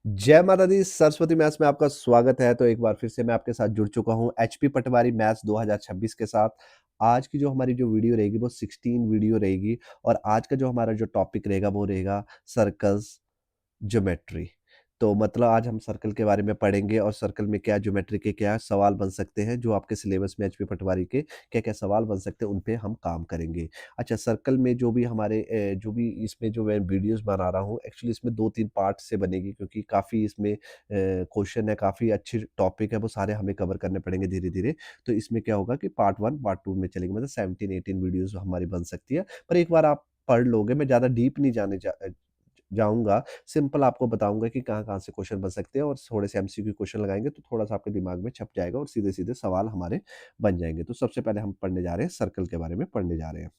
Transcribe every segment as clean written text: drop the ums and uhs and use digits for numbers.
जय माता दी सरस्वती मैथ्स में आपका स्वागत है। तो एक बार फिर से मैं आपके साथ जुड़ चुका हूँ एचपी पटवारी मैथ्स 2026 के साथ। आज की जो हमारी जो वीडियो रहेगी वो 16 वीडियो रहेगी और आज का जो हमारा जो टॉपिक रहेगा वो रहेगा सर्कल्स ज्योमेट्री। तो मतलब आज हम सर्कल के बारे में पढ़ेंगे और सर्कल में क्या ज्योमेट्री के क्या सवाल बन सकते हैं, जो आपके सिलेबस में एचपी पटवारी के क्या-क्या सवाल बन सकते हैं, उन पे हम काम करेंगे। अच्छा, सर्कल में जो भी हमारे जो भी इसमें जो मैं वीडियोज़ बना रहा हूँ, एक्चुअली इसमें 2-3 पार्ट से बनेगी क्योंकि काफ़ी इसमें क्वेश्चन है, काफ़ी अच्छी टॉपिक है, वो सारे हमें कवर करने पड़ेंगे धीरे-धीरे। तो इसमें क्या होगा कि पार्ट 1, पार्ट 2 में चलेंगे, मतलब 17-18 वीडियोज़ हमारी बन सकती है। पर एक बार आप पढ़ लोगे, मैं ज़्यादा डीप नहीं जाऊँगा, सिंपल आपको बताऊँगा कि कहाँ-कहाँ से क्वेश्चन बन सकते हैं और थोड़े से एमसीक्यू क्वेश्चन लगाएँगे तो थोड़ा-सा आपके दिमाग में छप जाएगा और सीधे-सीधे सवाल हमारे बन जाएँगे। तो सबसे पहले हम पढ़ने जा रहे हैं, सर्कल के बारे में पढ़ने जा रहे हैं।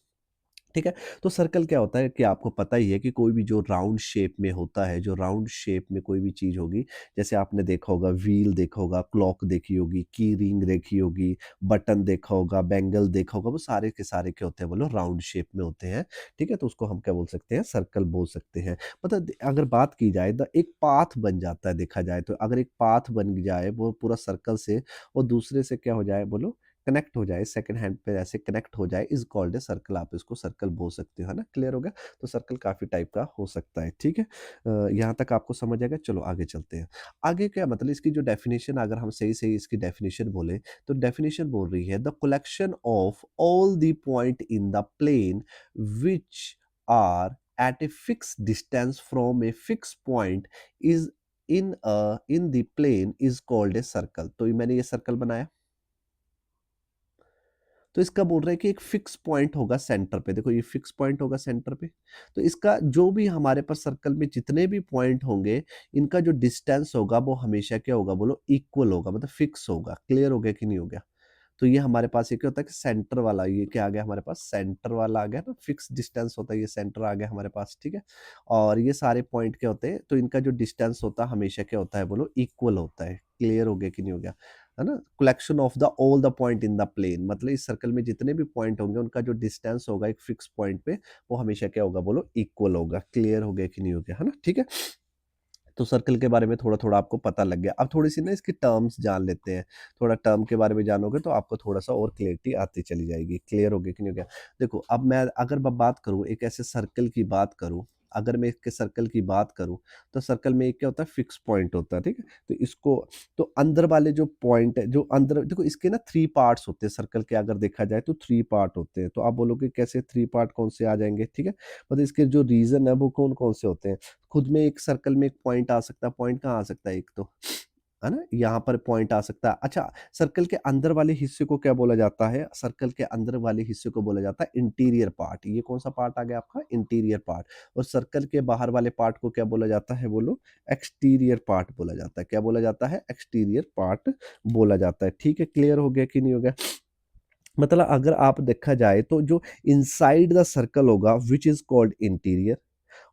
ठीक है? तो सर्कल क्या होता है कि आपको पता ही है कि कोई भी जो राउंड शेप में होता है, जो राउंड शेप में कोई भी चीज़ होगी, जैसे आपने देखा होगा व्हील देखा होगा, क्लॉक देखी होगी, की रिंग देखी होगी, बटन देखा होगा, बैंगल देखा होगा, वो सारे के सारे क्या होते हैं बोलो राउंड शेप में होते हैं। ठीक है? तो उसको हम क्या बोल सकते हैं? सर्कल बोल सकते हैं। मतलब अगर बात की जाए तो एक पाथ बन जाता है देखा जाए तो, अगर एक पाथ बन जाए वो पूरा सर्कल से और दूसरे से क्या हो जाए बोलो कनेक्ट हो जाए, सेकंड हैंड पे ऐसे कनेक्ट हो जाए इज़ कॉल्ड ए सर्कल, आप इसको सर्कल बोल सकते हो, है ना? क्लियर हो गया? तो सर्कल काफ़ी टाइप का हो सकता है, ठीक है? यहाँ तक आपको समझ आएगा, चलो आगे चलते हैं। आगे क्या मतलब इसकी जो डेफिनिशन अगर हम सही-सही इसकी डेफिनिशन बोले, तो डेफिनिशन बोल रही है the collection of all the point in the plane which are at a fixed distance from a fixed point is in the plane is called a circle. तो ये मैंने ये सर्कल बनाया। तो इसका बोल रहा है कि एक फिक्स पॉइंट होगा सेंटर पे, देखो ये फिक्स पॉइंट होगा सेंटर पे। तो इसका जो भी हमारे पास सर्कल में जितने भी पॉइंट होंगे, इनका जो डिस्टेंस होगा वो हमेशा क्या होगा बोलो इक्वल होगा, मतलब फिक्स होगा। क्लियर हो गया कि नहीं हो गया? तो ये हमारे पास ये क्या होता है कि सेंटर वाला, ये क्या आ गया हमारे पास सेंटर वाला आ गया ना, फिक्स डिस्टेंस होता है, ये सेंटर आ गया हमारे पास, ठीक है? और ये सारे पॉइंट क्या होते हैं, तो इनका जो डिस्टेंस होता है हमेशा क्या होता है बोलो इक्वल होता है। क्लियर हो गया कि नहीं हो गया? है ना? Collection of the all the point in the plane, मतलब इस सर्कल में जितने भी पॉइंट होंगे उनका जो डिस्टेंस होगा एक फिक्स पॉइंट पे, वो हमेशा क्या होगा बोलो इक्वल होगा। क्लियर हो गया कि नहीं हो गया? है ना? ठीक है? तो सर्कल के बारे में थोड़ा-थोड़ा आपको पता लग गया। अब थोड़ी-सी ना इसकी टर्म्स जान लेते हैं। थोड़ा टर्म के बारे में जानोगे तो आपको थोड़ा-सा और क्लैरिटी आती चली जाएगी। क्लियर हो गया कि नहीं हो गया? देखो, अब मैं अगर मैं बात करूँ एक ऐसे सर्कल की बात करूँ, अगर मैं एक सर्कल की बात करूँ, तो सर्कल में एक क्या होता है फिक्स पॉइंट होता है, ठीक है? तो इसको तो अंदर वाले जो पॉइंट है, जो अंदर देखो इसके ना 3 पार्ट्स होते हैं सर्कल के, अगर देखा जाए तो 3 पार्ट होते हैं। तो आप बोलोगे कैसे 3 पार्ट कौन से आ जाएँगे, ठीक है? मतलब इसके जो रीज़न है वो कौन-कौन से होते हैं? खुद में एक सर्कल में एक पॉइंट आ सकता है, पॉइंट कहाँ आ सकता है एक तो, है ना? यहाँ पर पॉइंट आ सकता है। अच्छा, सर्कल के अंदर वाले हिस्से को क्या बोला जाता है? सर्कल के अंदर वाले हिस्से को बोला जाता है इंटीरियर पार्ट। ये कौन-सा पार्ट आ गया आपका? Interior part. और सर्कल के बाहर वाले पार्ट को क्या बोला जाता है बोलो? एक्सटीरियर पार्ट बोला जाता है। क्या बोला जाता है? एक्सटीरियर पार्ट बोला जाता है। ठीक है, क्लियर हो गया कि नहीं हो गया? मतलब अगर आप देखा जाए तो जो इनसाइड द सर्कल होगा व्हिच इज़ कॉल्ड इंटीरियर,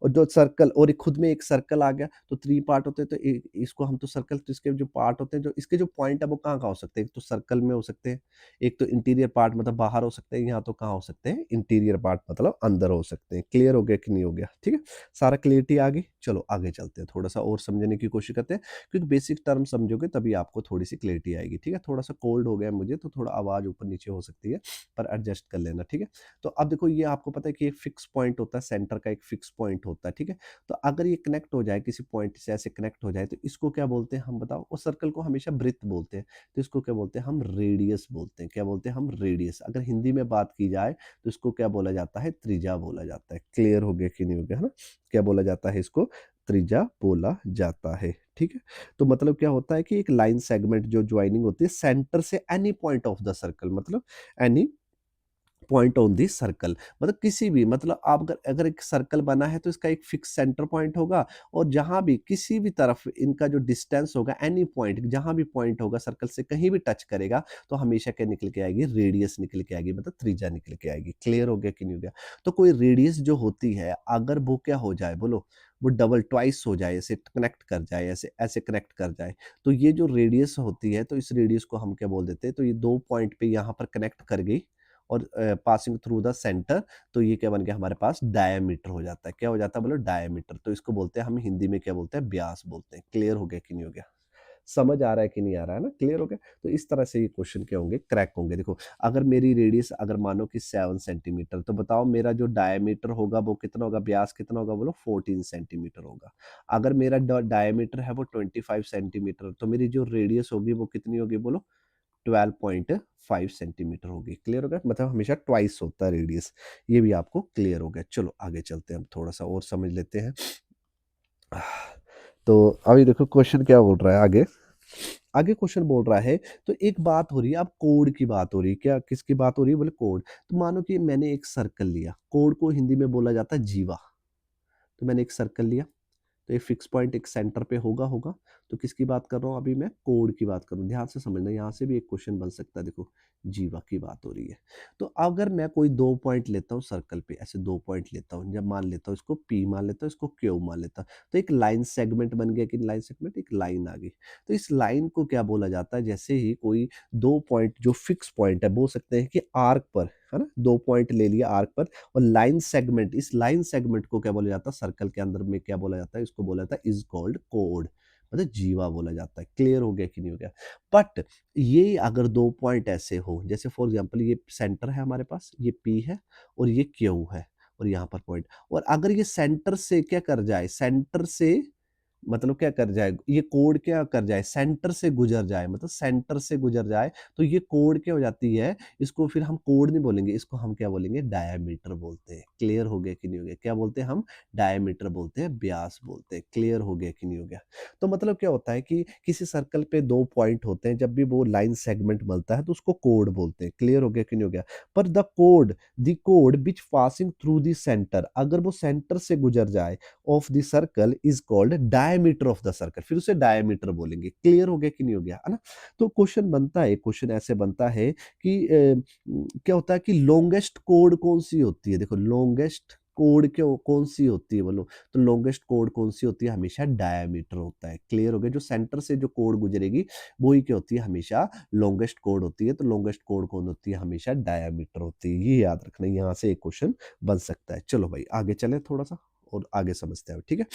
और जो सर्कल और एक खुद में एक सर्कल आ गया तो 3 पार्ट होते हैं, तो इसको हम तो सर्कल, तो इसके जो पार्ट होते हैं, जो इसके जो पॉइंट है वो कहाँ-कहाँ हो सकते हैं? एक तो सर्कल में हो सकते हैं, एक तो इंटीरियर पार्ट मतलब बाहर हो सकते हैं, यहाँ तो कहाँ हो सकते हैं? इंटीरियर पार्ट मतलब अंदर हो सकते हैं। क्लियर हो गया कि नहीं हो गया? ठीक है? सारा क्लैरिटी आ गई? चलो आगे चलते हैं, थोड़ा-सा और समझने की कोशिश करते हैं, क्योंकि बेसिक टर्म समझोगे तभी आपको थोड़ी-सी क्लैरिटी आएगी। ठीक है? थोड़ा-सा कोल्ड हो गया है मुझे, तो थोड़ा आवाज़ ऊपर-नीचे हो सकती है, पर एडजस्ट कर लेना, ठीक है? तो अब देखो ये आपको पता है कि एक फिक्स पॉइंट होता है, सेंटर का एक फिक्स पॉइंट होता है, ठीक है? तो अगर ये कनेक्ट हो जाए किसी पॉइंट से, ऐसे कनेक्ट हो जाए, तो इसको क्या बोलते हैं हम बताओ? उस सर्कल को हमेशा वृत्त बोलते हैं, तो इसको क्या बोलते हैं हम? रेडियस बोलते हैं। क्या बोलते हैं हम? रेडियस। अगर हिंदी में बात की जाए तो इसको क्या बोला जाता है? त्रिज्या बोला जाता है। क्लियर हो गया कि नहीं हो गया? है ना? क्या बोला जाता है इसको? त्रिज्या बोला जाता है। ठीक है? तो मतलब क्या होता है कि एक लाइन सेगमेंट जो ज्वाइनिंग होती है सेंटर से any point of the circle, मतलब any point on this circle, मतलब किसी भी, मतलब आप अगर अगर एक सर्कल बना है तो इसका एक फिक्स सेंटर पॉइंट होगा, और जहां भी किसी भी तरफ इनका जो डिस्टेंस होगा, एनी पॉइंट जहां भी पॉइंट होगा सर्कल से कहीं भी टच करेगा, तो हमेशा क्या निकल के आएगी? रेडियस निकल के आएगी, मतलब त्रिज्या निकल के आएगी। क्लियर हो गया कि नहीं हो गया? तो कोई रेडियस जो होती है, अगर वो क्या हो जाए बोलो, वो डबल ट्वाइस हो जाए, ऐसे कनेक्ट कर जाए, ऐसे ऐसे कनेक्ट कर जाए, तो ये जो रेडियस होती है, तो इस रेडियस को हम क्या बोल देते हैं? तो ये 2 पॉइंट पे यहाँ पर कनेक्ट कर गई, और पासिंग थ्रू द सेंटर, तो ये क्या बन गया हमारे पास, डायमीटर हो जाता है। क्या हो जाता है बोलो, डायमीटर। तो इसको बोलते हैं हम हिंदी में क्या बोलते हैं, व्यास बोलते हैं। क्लियर हो गया कि नहीं हो गया? समझ आ रहा है कि नहीं आ रहा है ना? क्लियर हो गया? तो इस तरह से ये क्वेश्चन क्या होंगे, क्रैक होंगे। देखो, अगर मेरी रेडियस अगर मानो कि 7 सेंटीमीटर, तो बताओ मेरा जो डायमीटर होगा वो कितना होगा, व्यास कितना होगा बोलो, 14 सेंटीमीटर होगा। अगर मेरा डायमीटर है वो 25 सेंटीमीटर, तो मेरी जो रेडियस होगी वो कितनी होगी बोलो, 12.5 सेंटीमीटर होगी। क्लियर हो गया? मतलब हमेशा ट्वाइस होता है रेडियस। ये भी आपको क्लियर हो गया। चलो आगे चलते हैं, हम थोड़ा सा और समझ लेते हैं। तो अभी देखो क्वेश्चन क्या बोल रहा है आगे। आगे क्वेश्चन बोल रहा है, तो एक बात हो रही है, अब कोड की बात हो रही है। क्या, किसकी बात हो रही है बोले, कोड। तो मानो कि मैंने एक सर्कल लिया, कोड को हिंदी में बोला जाता है जीवा। तो मैंने एक सर्कल लिया, तो ये फिक्स पॉइंट एक सेंटर पे होगा होगा। तो किसकी बात कर रहा हूँ अभी मैं, कोड की बात कर रहा हूँ। ध्यान से समझना, यहाँ से भी एक क्वेश्चन बन सकता है। देखो, जीवा की बात हो रही है। तो अगर मैं कोई 2 पॉइंट लेता हूँ सर्कल पे, ऐसे 2 पॉइंट लेता हूँ, जब मान लेता हूँ इसको पी मान लेता हूँ, इसको क्यू मान लेता हूँ, तो एक लाइन सेगमेंट बन गया कि लाइन सेगमेंट, एक लाइन आ गई। तो इस लाइन को क्या बोला जाता है, जैसे ही कोई 2 पॉइंट जो फिक्स पॉइंट है, बोल सकते हैं कि आर्क पर, है ना, 2 पॉइंट ले लिया आर्क पर, और लाइन सेगमेंट, इस लाइन सेगमेंट को क्या बोला जाता है, सर्कल के अंदर में क्या बोला जाता है, इसको बोला जाता है इज कॉल्ड कोड, मतलब जीवा बोला जाता है। क्लियर हो गया कि नहीं हो गया? बट ये अगर 2 पॉइंट ऐसे हो, जैसे फॉर एग्जांपल ये सेंटर है हमारे पास, ये पी है और ये क्यू है, और यहाँ पर पॉइंट, और अगर ये सेंटर से क्या कर जाए, सेंटर से मतलब क्या कर जाए, ये कोड क्या कर जाए, सेंटर से गुजर जाए, मतलब सेंटर से गुजर जाए, तो ये कोड क्या हो जाती है, इसको फिर हम कोड नहीं बोलेंगे, इसको हम क्या बोलेंगे, डायमीटर बोलते हैं। क्लियर हो गया कि नहीं हो गया? क्या बोलते हैं हम, डायमीटर बोलते हैं, व्यास बोलते हैं। क्लियर हो गया कि नहीं हो गया? तो मतलब क्या होता है कि किसी सर्कल पे 2 पॉइंट होते हैं, जब भी वो लाइन सेगमेंट मिलता है तो उसको कोड बोलते हैं। क्लियर हो गया कि नहीं हो गया? पर the code which passing through the centre, अगर वो सेंटर से गुजर जाए of the circle is called diameter of the circle, फिर उसे डायमीटर बोलेंगे। क्लियर हो गया कि नहीं हो गया, है ना? तो क्वेश्चन बनता है, क्वेश्चन ऐसे बनता है कि क्या होता है कि लॉन्गेस्ट कोड कौन सी होती है, देखो लॉन्गेस्ट कोड क्यों कौन सी होती है बोलो, तो लॉन्गेस्ट कोड कौन सी होती है, हमेशा डायमीटर होता है। क्लियर हो गया? जो सेंटर से जो कोड गुजरेगी वो ही क्या होती है, हमेशा लॉन्गेस्ट कोड होती है। तो लॉन्गेस्ट कोड कौन होती है, हमेशा डायमीटर होती है। ये याद रखना, यहाँ से एक क्वेश्चन बन सकता है। चलो भाई आगे चले थोड़ा सा और आगे समझते हैं, ठीक है?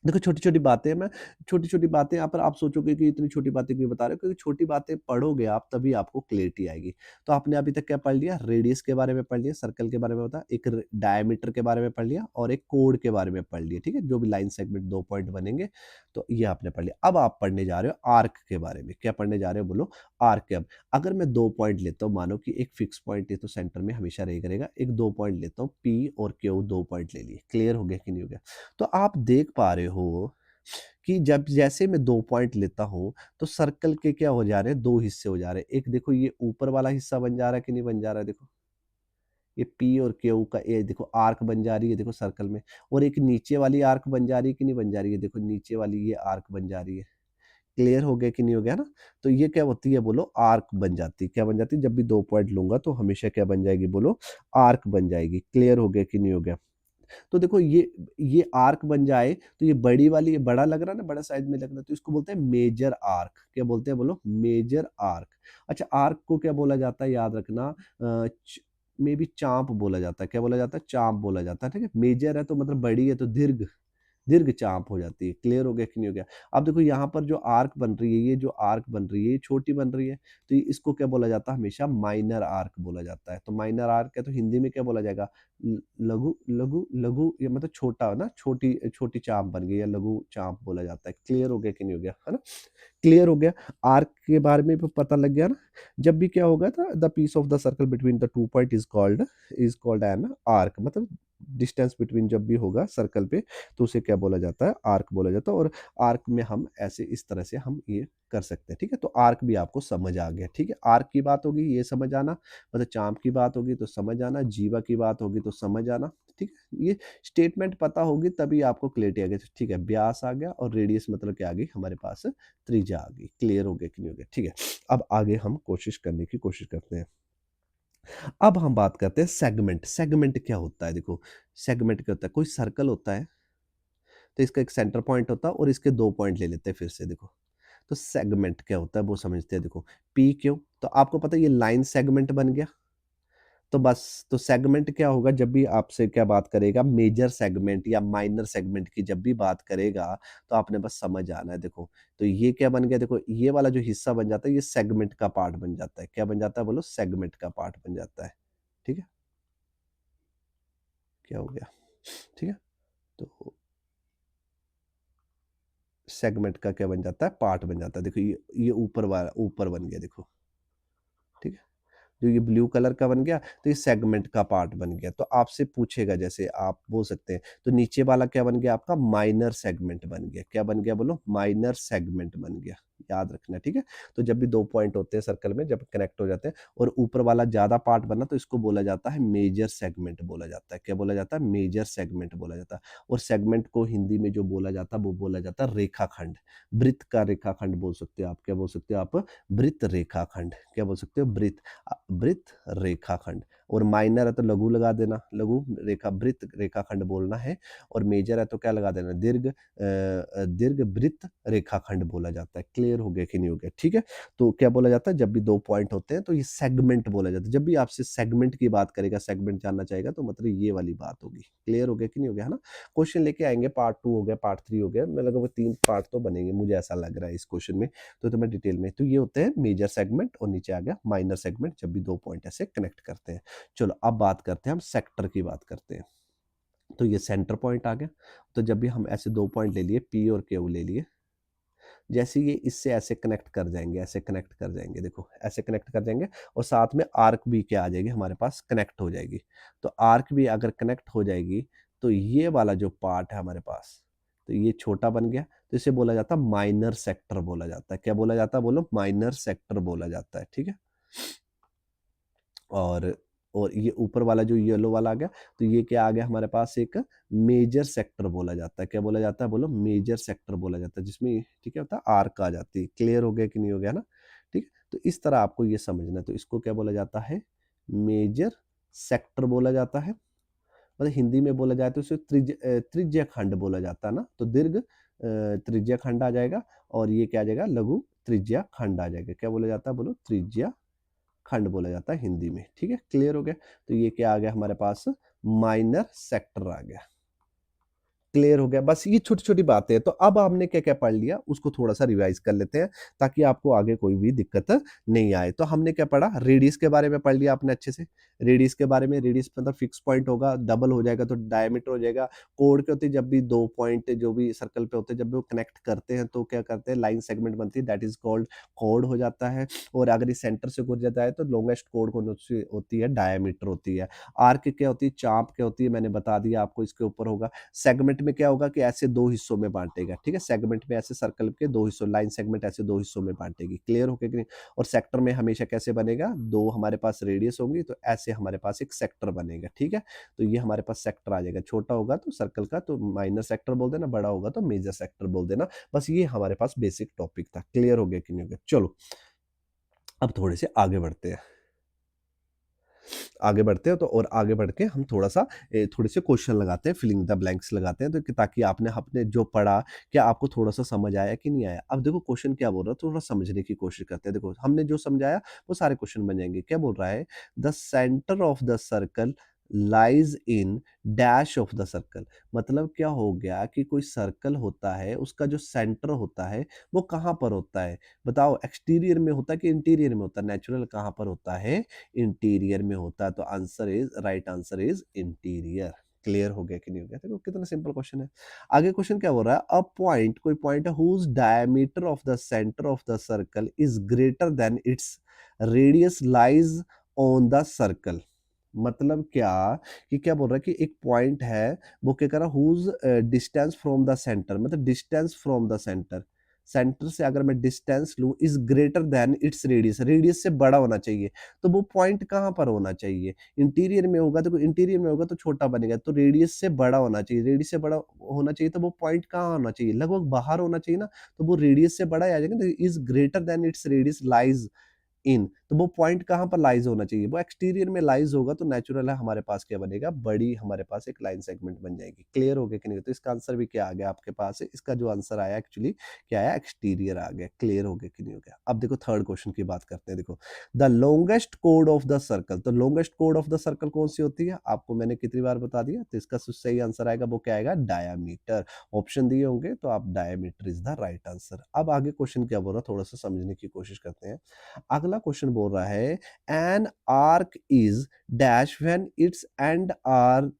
देखो छोटी-छोटी बातें मैं छोटी-छोटी बातें यहाँ पर आप सोचोगे कि इतनी छोटी बातें क्यों बता रहे हो? क्योंकि छोटी बातें पढ़ोगे आप तभी आपको क्लैरिटी आएगी। तो आपने अभी तक क्या पढ़ लिया? रेडियस के बारे में पढ़ लिया, सर्कल के बारे में बता, एक र डायमीटर के बारे में पढ़ लिया और एक कोड के बारे में पढ़ लिया, ठीक है? जो भी लाइन सेगमेंट 2 पॉइंट बनेंगे, तो ये आपने पढ़ लिया। अब आप पढ़ने जा रहे हो आर्क के बारे में। क्या पढ़ने जा रहे हो बोलो? आर्क के। अब अगर मैं 2 पॉइंट लेता हूँ, मानो कि एक फिक्स पॉइंट है तो सेंटर में हमेशा रहेगा रहेगा। एक 2 पॉइंट लेता हूँ, पी और क्यू 2 पॉइंट ले लिए। क्लियर हो गया कि नहीं हो गया? तो आप देख पा रहे हो कि जब जैसे मैं 2 पॉइंट लेता हूँ, तो सर्कल के क्या हो जा रहे हैं, 2 हिस्से हो जा रहे हैं। एक देखो ये ऊपर वाला हिस्सा बन जा रहा है कि नहीं बन जा रहा है, देखो। ये पी और क्यू का ये देखो आर्क बन जा रही है, देखो सर्कल में। और एक नीचे वाली आर्क बन जा रही है कि नहीं बन जा रही है, देखो नीचे वाली ये आर्क बन जा रही है। क्लियर हो गया कि नहीं हो गया ना? तो ये क्या होती है बोलो, आर्क बन जाती है। क्या बन जाती है? जब भी 2 पॉइंट लूँगा तो हमेशा क्या बन जाएगी बोलो, आर्क बन जाएगी। क्लियर हो गया कि नहीं हो गया? तो देखो ये आर्क बन जाए तो ये बड़ी वाली, ये बड़ा लग रहा है ना, बड़ा साइज में लग रहा है, तो इसको बोलते हैं मेजर आर्क। क्या बोलते हैं बोलो? Major arc. अच्छा, आर्क को क्या बोला जाता है याद रखना, मे बी चांप बोला जाता है। क्या बोला जाता है? चांप बोला जाता है, ठीक है? मेजर है तो मतलब बड़ी है, तो दीर्घ दीर्घ चाप हो जाती है। क्लियर हो गया कि नहीं हो गया? अब देखो यहाँ पर जो आर्क बन रही है, ये जो आर्क बन रही है, ये छोटी बन रही है, तो इसको क्या बोला जाता है? हमेशा माइनर आर्क बोला जाता है। तो माइनर आर्क है तो हिंदी में क्या बोला जाएगा? लघु लघु लघु, ये मतलब छोटा ना, छोटी छोटी चाप बन गई, या लघु चाप बोला जाता है। क्लियर हो गया कि नहीं हो गया, है ना? क्लियर हो गया? आर्क के बारे में भी पता लग गया ना? जब भी क्या होगा था, the piece of the circle between the 2 point is called an arc, मतलब डिस्टेंस बिटवीन जब भी होगा सर्कल पे, तो उसे क्या बोला जाता है? आर्क बोला जाता है। और आर्क में हम ऐसे इस तरह से हम ये कर सकते हैं, ठीक है? तो आर्क भी आपको समझ आ गया, ठीक है? आर्क की बात होगी ये समझ आना, मतलब चाँप की बात होगी तो समझ आना, जीवा की बात होगी तो समझ आना, ठीक है? ये स्टेटमेंट पता होगी तभी आपको क्लैरिटी आ गई, ठीक है? व्यास आ गया और रेडियस मतलब क्या आ गई हमारे पास, त्रिज्या आ गई। क्लियर हो गया कि नहीं हो गया? ठीक है। अब आगे हम कोशिश करने की कोशिश करते हैं। अब हम बात करते हैं सेगमेंट। सेगमेंट क्या होता है? देखो, सेगमेंट क्या होता है? कोई सर्कल होता है, तो इसका एक सेंटर पॉइंट होता है और इसके 2 पॉइंट ले लेते हैं फिर से, देखो। तो सेगमेंट क्या होता है वो समझते हैं, देखो। पी क्यू, तो आपको पता है ये लाइन सेगमेंट बन गया। तो बस, तो सेगमेंट क्या होगा, जब भी आपसे क्या बात करेगा मेजर सेगमेंट या माइनर सेगमेंट की जब भी बात करेगा, तो आपने बस समझ आना है देखो। तो ये क्या बन गया देखो, ये वाला जो हिस्सा बन जाता है ये सेगमेंट का पार्ट बन जाता है। क्या बन जाता है बोलो, सेगमेंट का पार्ट बन जाता है। ठीक है, क्या हो गया, ठीक है। तो सेगमेंट का क्या बन जाता है, पार्ट बन जाता है। देखो ये ऊपर वाला ऊपर बन गया देखो, ठीक है। जो ये ब्लू कलर का बन गया, तो ये सेगमेंट का पार्ट बन गया। तो आपसे पूछेगा, जैसे आप बोल सकते हैं, तो नीचे वाला क्या बन गया आपका, माइनर सेगमेंट बन गया। क्या बन गया बोलो, माइनर सेगमेंट बन गया। याद रखना, ठीक है। तो जब भी दो पॉइंट होते हैं सर्कल में, जब कनेक्ट हो जाते हैं और ऊपर वाला ज्यादा पार्ट बना, तो इसको बोला जाता है मेजर सेगमेंट बोला जाता है। क्या बोला जाता है, मेजर सेगमेंट बोला जाता है। और सेगमेंट को हिंदी में जो बोला जाता है वो बोला जाता है रेखाखंड। वृत्त का रेखाखंड बोल सकते हो आप। क्या बोल सकते हो आप, वृत्त रेखाखंड। क्या बोल सकते हो, वृत्त, वृत्त रेखाखंड। और माइनर है तो लघु लगा देना, लघु रेखा, वृत्त रेखाखंड बोलना है। और मेजर है तो क्या लगा देना, दीर्घ, दीर्घ वृत्त रेखाखंड बोला जाता है। क्लियर हो गया कि नहीं हो गया, ठीक है। तो क्या बोला जाता है, जब भी दो पॉइंट होते हैं तो ये सेगमेंट बोला जाता है। जब भी आपसे सेगमेंट की बात करेगा, सेगमेंट जानना चाहेगा, तो मतलब ये वाली बात होगी। क्लियर हो गया कि नहीं हो गया, है ना। क्वेश्चन लेके आएंगे, पार्ट 2 हो गया, पार्ट 3 हो गया, मैं लगा वो 3 पार्ट तो बनेंगे, मुझे ऐसा लग रहा है इस क्वेश्चन में। तो मैं डिटेल में, तो ये होते हैं मेजर सेगमेंट और नीचे आ गया माइनर सेगमेंट, जब भी दो पॉइंट ऐसे कनेक्ट करते हैं। चलो अब बात करते हैं, हम सेक्टर की बात करते हैं। तो ये सेंटर पॉइंट आ गया। तो जब भी हम ऐसे दो पॉइंट ले लिए, पी और क्यू ले लिए, जैसे ये इससे ऐसे कनेक्ट कर जाएंगे, ऐसे कनेक्ट कर जाएंगे, देखो ऐसे कनेक्ट कर जाएंगे, और साथ में आर्क भी क्या आ जाएगी हमारे पास, कनेक्ट हो जाएगी। तो आर्क भी अगर कनेक्ट हो जाएगी, तो ये वाला जो पार्ट है हमारे पास, तो ये छोटा बन गया, तो इसे बोला जाता है माइनर सेक्टर बोला जाता है। क्या बोला जाता है बोलो, माइनर सेक्टर बोला जाता है, ठीक है। और और ये ऊपर वाला जो येलो वाला आ गया, तो ये क्या आ गया हमारे पास, एक मेजर सेक्टर बोला जाता है। क्या बोला जाता है बोलो, मेजर सेक्टर बोला जाता है, जिसमें ठीक है होता है आर्क आ जाती है। क्लियर हो गया कि नहीं हो गया ना, ठीक है। तो इस तरह आपको ये समझना है। तो इसको क्या बोला जाता है, मेजर सेक्टर बोला जाता है। मतलब हिंदी में बोला जाए तो इसे त्रिज्या खंड बोला जाता है ना। तो दीर्घ त्रिज्या खंड आ जाएगा, और ये क्या आ जाएगा, लघु त्रिज्या खंड आ जाएगा। क्या बोला जाता है बोलो, त्रिज्या खंड बोला जाता है हिंदी में, ठीक है। क्लियर हो गया। तो ये क्या आ गया हमारे पास, माइनर सेक्टर आ गया। क्लियर हो गया। बस ये छोटी-छोटी बातें हैं। तो अब हमने क्या-क्या पढ़ लिया, उसको थोड़ा-सा रिवाइज़ कर लेते हैं, ताकि आपको आगे कोई भी दिक्कत नहीं आए। तो हमने क्या पढ़ा, रेडियस के बारे में पढ़ लिया आपने अच्छे से। रेडियस के बारे में, रेडियस मतलब फिक्स पॉइंट होगा, डबल हो जाएगा तो डायमीटर हो जाएगा। कोण क्या होती है, जब भी 2 पॉइंट जो भी सर्कल पे होते हैं, जब भी वो कनेक्ट करते हैं, तो क्या करते हैं, लाइन सेगमेंट बनती है, दैट इज़ कॉल्ड कोण हो जाता है। और अगर ये सेंटर से गुजर जाता है, तो लॉन्गेस्ट कोण कौन-सी होती है, डायमीटर होती है। आर्क क्या होती है, चाप क्या होती है, मैंने बता दिया आपको, इसके ऊपर होगा। सेगमेंट में क्या होगा कि ऐसे दो हिस्सों में बांटेगा, ठीक है। सेगमेंट में ऐसे सर्कल के दो हिस्सों, लाइन सेगमेंट ऐसे दो हिस्सों में बांटेगी। क्लियर हो गया कि नहीं। और सेक्टर में हमेशा कैसे बनेगा, दो हमारे पास रेडियस होंगी, तो ऐसे हमारे पास एक सेक्टर बनेगा, ठीक है। तो ये हमारे पास सेक्टर आ जाएगा। छोटा होगा तो सर्कल का तो माइनर सेक्टर बोल देना, बड़ा होगा तो मेजर सेक्टर बोल देना। बस ये हमारे पास बेसिक टॉपिक था। क्लियर हो गया कि नहीं हो गया। चलो अब थोड़े से आगे बढ़ते हैं, आगे बढ़ते हैं। तो और आगे बढ़ के हम थोड़ा-सा थोड़े से क्वेश्चन लगाते हैं, फिलिंग द ब्लैंक्स लगाते हैं, तो कि ताकि आपने आपने जो पढ़ा, क्या आपको थोड़ा-सा समझ आया कि नहीं आया? अब देखो क्वेश्चन क्या बोल रहा है, थोड़ा समझने की कोशिश करते हैं। देखो हमने जो समझाया वो सारे क्वेश्चन बन जाएँगे। क्या बोल रहा है? The centre of the circle lies in dash of the circle. मतलब क्या हो गया कि कोई सर्कल होता है, उसका जो सेंटर होता है, वो कहाँ पर होता है? बताओ, एक्सटीरियर में होता है कि इंटीरियर में होता है? नेचुरल कहाँ पर होता है? इंटीरियर में होता है। तो answer is, right answer is interior. Clear हो गया कि नहीं हो गया? देखो कितना सिंपल क्वेश्चन है। आगे क्वेश्चन क्या बोल रहा है, अ पॉइंट, कोई पॉइंट है whose diameter of the centre of the circle is greater than its radius lies on the circle. मतलब क्या, कि क्या बोल रहा है कि एक पॉइंट है, वो क्या कर रहा है, whose distance from the centre, मतलब distance from the centre, centre से अगर मैं डिस्टेंस लूं, is greater than its radius, radius से बड़ा होना चाहिए। तो वो पॉइंट कहाँ पर होना चाहिए, इंटीरियर में होगा, तो इंटीरियर में होगा तो छोटा बनेगा, तो रेडियस से बड़ा होना चाहिए, रेडियस से बड़ा होना चाहिए, तो वो पॉइंट कहाँ होना चाहिए, लगभग बाहर होना चाहिए ना। तो वो रेडियस से बड़ा ही आ जाएगा, तो is greater than its radius lies in. तो वो पॉइंट कहाँ पर लाइज होना चाहिए, वो एक्सटीरियर में लाइज होगा, तो नेचुरल है हमारे पास क्या बनेगा, बड़ी हमारे पास एक लाइन सेगमेंट बन जाएगी। क्लियर हो गया कि नहीं? तो इसका आंसर भी क्या आ गया आपके पास है, इसका जो आंसर आया एक्चुअली क्या आया, एक्सटीरियर आ गया। क्लियर हो गया कि नहीं हो गया? अब देखो थर्ड क्वेश्चन की बात करते हैं। देखो द लॉन्गेस्ट कोड ऑफ द सर्कल, तो लॉन्गेस्ट कोड ऑफ द सर्कल कौन सी होती है, आपको मैंने कितनी बार बता दिया, तो इसका सही आंसर आएगा वो क्या आएगा, डायामीटर। ऑप्शन दिए होंगे तो आप diameter is the right answer. अब आगे क्वेश्चन क्या बोल रहा है, थोड़ा सा समझने की कोशिश करते हैं। अगला क्वेश्चन बोल रहा है an arc is dash when its end are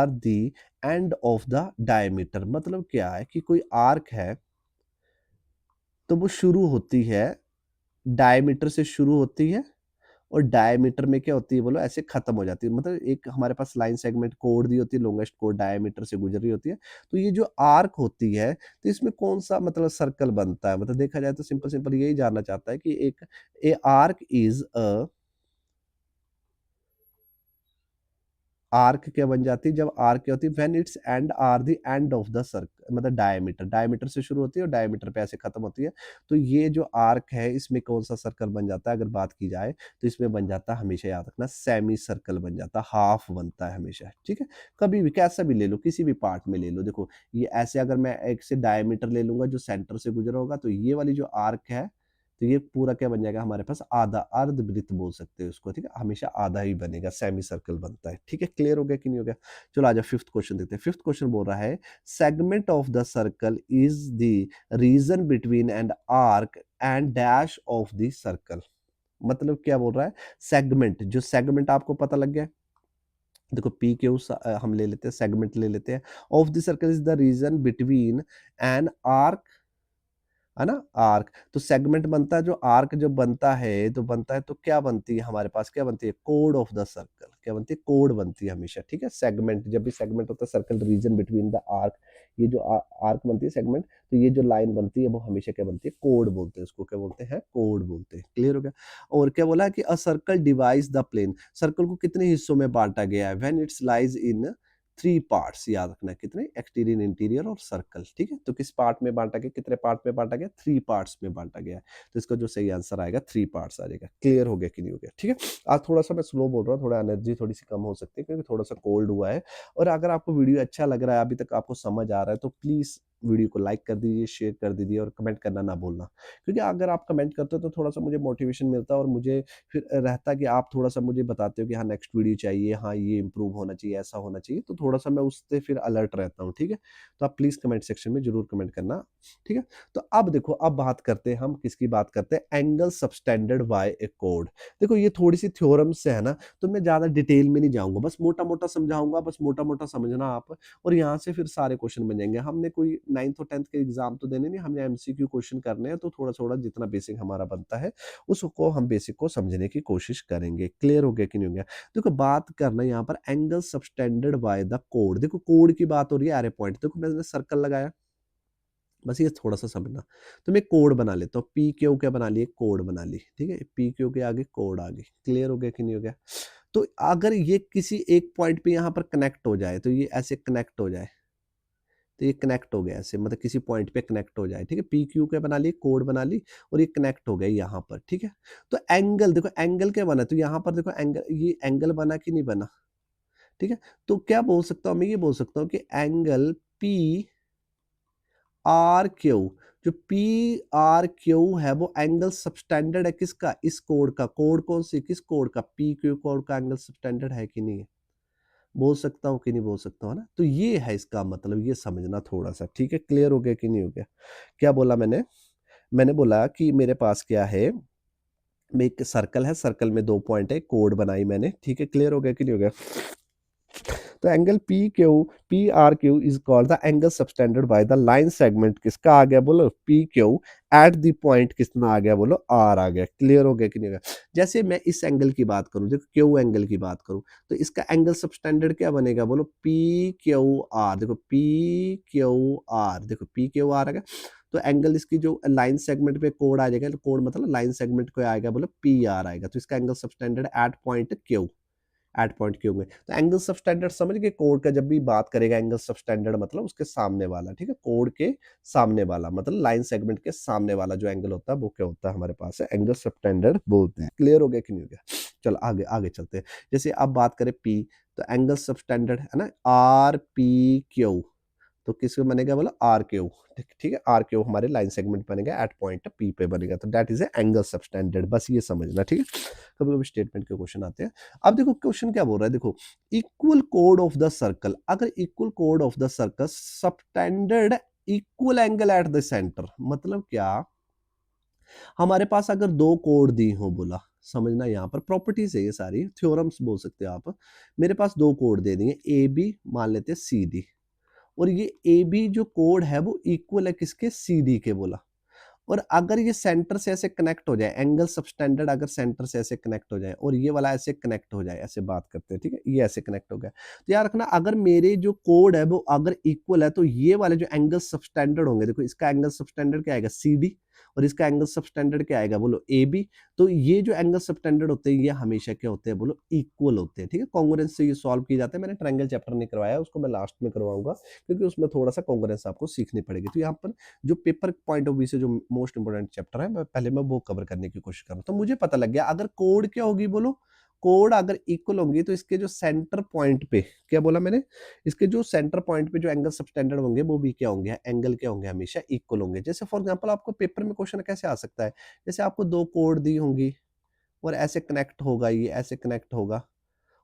the end of the diameter. मतलब क्या है कि कोई आर्क है तो वो शुरू होती है, डायमीटर से शुरू होती है, और डायमीटर में क्या होती है बोलो, ऐसे खत्म हो जाती है। मतलब एक हमारे पास लाइन सेगमेंट कोड दी होती है, लॉन्गेस्ट कोड डायमीटर से गुजर रही होती है। तो ये जो आर्क होती है, तो इसमें कौन सा मतलब सर्कल बनता है, मतलब देखा जाए तो सिंपल सिंपल यही जानना चाहता है कि एक a arc is a, arc क्या बन जाती है, जब आर्क क्या होती है, when its end are the end of the circle, मतलब डायमीटर, डायमीटर से शुरू होती है और डायमीटर पे ऐसे खत्म होती है। तो ये जो आर्क है इसमें कौन सा सर्कल बन जाता है, अगर बात की जाए तो इसमें बन जाता है, हमेशा याद रखना, सेमी सर्कल बन जाता है, हाफ बनता है हमेशा। ठीक है, कभी भी कैसा भी ले लो, किसी भी पार्ट में ले लो। देखो ये ऐसे अगर मैं एक से डायमीटर ले लूंगा जो सेंटर से गुजरा होगा, तो ये वाली जो आर्क है, तो ये पूरा क्या बन जाएगा हमारे पास, आधा, अर्धवृत्त बोल सकते हैं उसको। ठीक है, हमेशा आधा ही बनेगा, सेमी सर्कल बनता है। ठीक है, क्लियर हो गया कि नहीं हो गया? चलो आ जाओ फिफ्थ क्वेश्चन देखते हैं। फिफ्थ क्वेश्चन बोल रहा है segment of the circle is the region between and arc and dash of the circle. मतलब क्या बोल रहा है, सेगमेंट, जो सेगमेंट आपको पता लग गया, देखो पी क्यू हम ले लेते हैं, सेगमेंट ले लेते हैं, of the circle is the region between an arc, है ना, आर्क। तो सेगमेंट बनता है, जो आर्क जब बनता है तो बनता है, तो क्या बनती है हमारे पास, क्या बनती है, कोड ऑफ द सर्कल। क्या बनती है, कोड बनती है हमेशा। ठीक है, सेगमेंट, जब भी सेगमेंट होता है, circle region between the arc, ये जो आर्क बनती है सेगमेंट, तो ये जो लाइन बनती है वो हमेशा क्या बनती है, कोड बोलते हैं उसको, क्या बोलते हैं, कोड बोलते हैं। क्लियर हो गया? और क्या बोला कि a circle divides the plane, circle को कितने हिस्सों में बांटा गया है, when its lies in three parts, याद रखना कितने, एक्सटीरियर, इंटीरियर और सर्कल। ठीक है, तो किस पार्ट में बांटा गया, कितने पार्ट में बांटा गया, थ्री पार्ट्स में बांटा गया है। तो इसका जो सही आंसर आएगा थ्री पार्ट्स आ जाएगा। क्लियर हो गया कि नहीं हो गया? ठीक है, आज थोड़ा सा मैं स्लो बोल रहा हूँ, थोड़ा एनर्जी थोड़ी सी कम हो सकती है क्योंकि थोड़ा सा कोल्ड हुआ है। और अगर आपको वीडियो अच्छा लग रहा है, अभी तक आपको समझ आ रहा है, तो प्लीज वीडियो को लाइक कर दीजिए, शेयर कर दीजिए और कमेंट करना ना भूलना। क्योंकि अगर आप कमेंट करते हो तो थोड़ा सा मुझे मोटिवेशन मिलता है, और मुझे फिर रहता है कि आप थोड़ा सा मुझे बताते हो कि हाँ नेक्स्ट वीडियो चाहिए, हाँ ये इंप्रूव होना चाहिए, ऐसा होना चाहिए, तो थोड़ा सा मैं उससे फिर अलर्ट रहता हूँ। ठीक है, तो आप प्लीज कमेंट सेक्शन में जरूर कमेंट करना। ठीक है, तो अब देखो, अब बात करते हैं हम, किसकी बात करते हैं, एंगल सबटेंडेड बाय ए कोड। देखो ये थोड़ी सी थ्योरम से है ना, तो मैं ज्यादा डिटेल में नहीं जाऊंगा, बस मोटा मोटा समझाऊंगा, बस मोटा मोटा समझना आप, और यहाँ से फिर सारे क्वेश्चन बन जाएंगे। हमने कोई 9th और 10th के एग्जाम तो देने नहीं, हमने एमसीक्यू क्वेश्चन करने हैं, तो थोड़ा थोड़ा जितना बेसिक हमारा बनता है उसको हम बेसिक को समझने की कोशिश करेंगे। क्लियर हो गया कि नहीं हो गया? देखो बात करना यहाँ पर angle subtended by the code. देखो कोड की बात हो रही है, एरो पॉइंट, देखो मैंने सर्कल लगाया, बस ये थोड़ा सा समझना। तो मैं कोड बना लेता हूँ, पी क्यू क्या बना लिए, कोड बना ली। ठीक है, पी क्यू के आगे कोड आ गई। क्लियर हो गया कि नहीं हो गया? तो अगर ये किसी एक पॉइंट पे यहाँ पर कनेक्ट हो जाए, तो ये ऐसे कनेक्ट हो जाए, तो ये कनेक्ट हो गया ऐसे, मतलब किसी पॉइंट पे कनेक्ट हो जाए। ठीक है, पी क्यू के बना ली, कोड बना ली, और ये कनेक्ट हो गया यहाँ पर। ठीक है, तो एंगल देखो, एंगल क्या बना, तो यहाँ पर देखो एंगल, ये एंगल बना कि नहीं बना? ठीक है, तो क्या बोल सकता हूँ मैं, ये बोल सकता हूँ कि एंगल पी आर क्यू, जो पी आर क्यू है वो एंगल सबटेंडेड है किसका, इस कोड का। कोड कौन सी, किस कोड का, पी क्यू कोड का एंगल सबटेंडेड है कि नहीं है? बोल सकता हूँ कि नहीं बोल सकता हूँ ना? तो ये है इसका मतलब, ये समझना थोड़ा सा। ठीक है, क्लियर हो गया कि नहीं हो गया? क्या बोला मैंने? मैंने बोला कि मेरे पास क्या है, मैं एक सर्कल है, सर्कल में दो पॉइंट है, कोड बनाई मैंने। ठीक है, क्लियर हो गया कि नहीं हो गया? तो angle P R Q is called the angle subtended by the line segment, किसका आ गया बोलो, P Q, at the point कितना आ गया बोलो, आर आ गया। क्लियर हो गया कि नहीं हो गया? जैसे मैं इस एंगल की बात करूं, देखो क्यू एंगल की बात करूं, तो इसका एंगल सबटेंडेड क्या बनेगा बोलो, पी क्यू आर। देखो पी क्यू आर, देखो पी क्यू आर आ गया। तो एंगल इसकी जो लाइन सेगमेंट पे कोड आ जाएगा, तो कोड मतलब लाइन सेगमेंट को आएगा बोलो पी आर आएगा, तो इसका angle subtended at point Q. At point Q होंगे? तो एंगल सब स्टैंडर्ड समझ गए, कोड का जब भी बात करेगा एंगल सब स्टैंडर्ड मतलब उसके सामने वाला, ठीक है, कोड के सामने वाला मतलब लाइन सेगमेंट के सामने वाला जो एंगल होता है वो क्या होता है हमारे पास है, एंगल सब स्टैंडर्ड बोलते हैं। क्लियर हो गया कि नहीं हो गया? चलो आगे आगे चलते हैं। जैसे अब बात करें पी, तो एंगल सब स्टैंडर्ड है ना, आर पी क्यू, तो किसमें बनेगा बोला, आर क्यू, ठीक ठीक है, आर क्यू हमारे लाइन सेगमेंट बनेगा एट पॉइंट पी पे बनेगा, तो दैट इज ए एंगल सब स्टैंडर्ड, बस ये समझना, ठीक है। कभी कभी स्टेटमेंट के क्वेश्चन आते हैं। अब देखो क्वेश्चन क्या बोल रहा है, देखो इक्वल कोड ऑफ द सर्कल, अगर इक्वल कोड of the circle subtend equal angle at the centre, मतलब क्या, हमारे पास अगर दो कोड दी हो बोला, समझना यहाँ पर प्रॉपर्टीज है, ये सारी थ्योरम्स बोल सकते हो आप। मेरे पास दो कोड दे देंगे, ए बी मान लेते हैं सी डी, और ये ए बी जो कोड है वो इक्वल है किसके, सी डी के बोला। और अगर ये सेंटर से ऐसे कनेक्ट हो जाए, एंगल सबस्टैंडर्ड अगर सेंटर से ऐसे कनेक्ट हो जाए और ये वाला ऐसे कनेक्ट हो जाए, ऐसे बात करते हैं, ठीक है, ये ऐसे कनेक्ट हो गया, तो याद रखना अगर मेरे जो कोड है वो अगर इक्वल है तो ये वाले जो एंगल सबस्टैंडर्ड होंगे, देखो इसका एंगल सबस्टैंडर्ड क्या आएगा, सी डी, और इसका एंगल सबस्टैंडर्ड क्या आएगा बोलो, ए बी। तो ये जो एंगल सबस्टैंडर्ड होते हैं ये हमेशा क्या होते हैं बोलो, इक्वल होते हैं, ठीक है। कॉन्ग्रुएंस से ये सॉल्व किए जाते हैं, मैंने ट्रायंगल चैप्टर नहीं करवाया, उसको मैं लास्ट में करवाऊंगा क्योंकि उसमें थोड़ा सा कॉन्ग्रुएंस आपको सीखनी पड़ेगी। तो यहाँ पर जो पेपर पॉइंट ऑफ व्यू से जो मोस्ट इंपोर्टेंट चैप्टर है, पहले मैं वो कवर करने की कोशिश कर रहा हूँ। तो मुझे पता लग गया अगर कोड क्या होगी बोलो, कोड अगर इक्वल होंगी तो इसके जो सेंटर पॉइंट पे, क्या बोला मैंने, इसके जो सेंटर पॉइंट पे जो एंगल सबस्टैंडर्ड होंगे वो भी क्या होंगे, एंगल क्या होंगे, हमेशा इक्वल होंगे। जैसे फॉर एग्जांपल आपको पेपर में क्वेश्चन कैसे आ सकता है, जैसे आपको दो कोड दी होंगी और ऐसे कनेक्ट होगा, ये ऐसे कनेक्ट होगा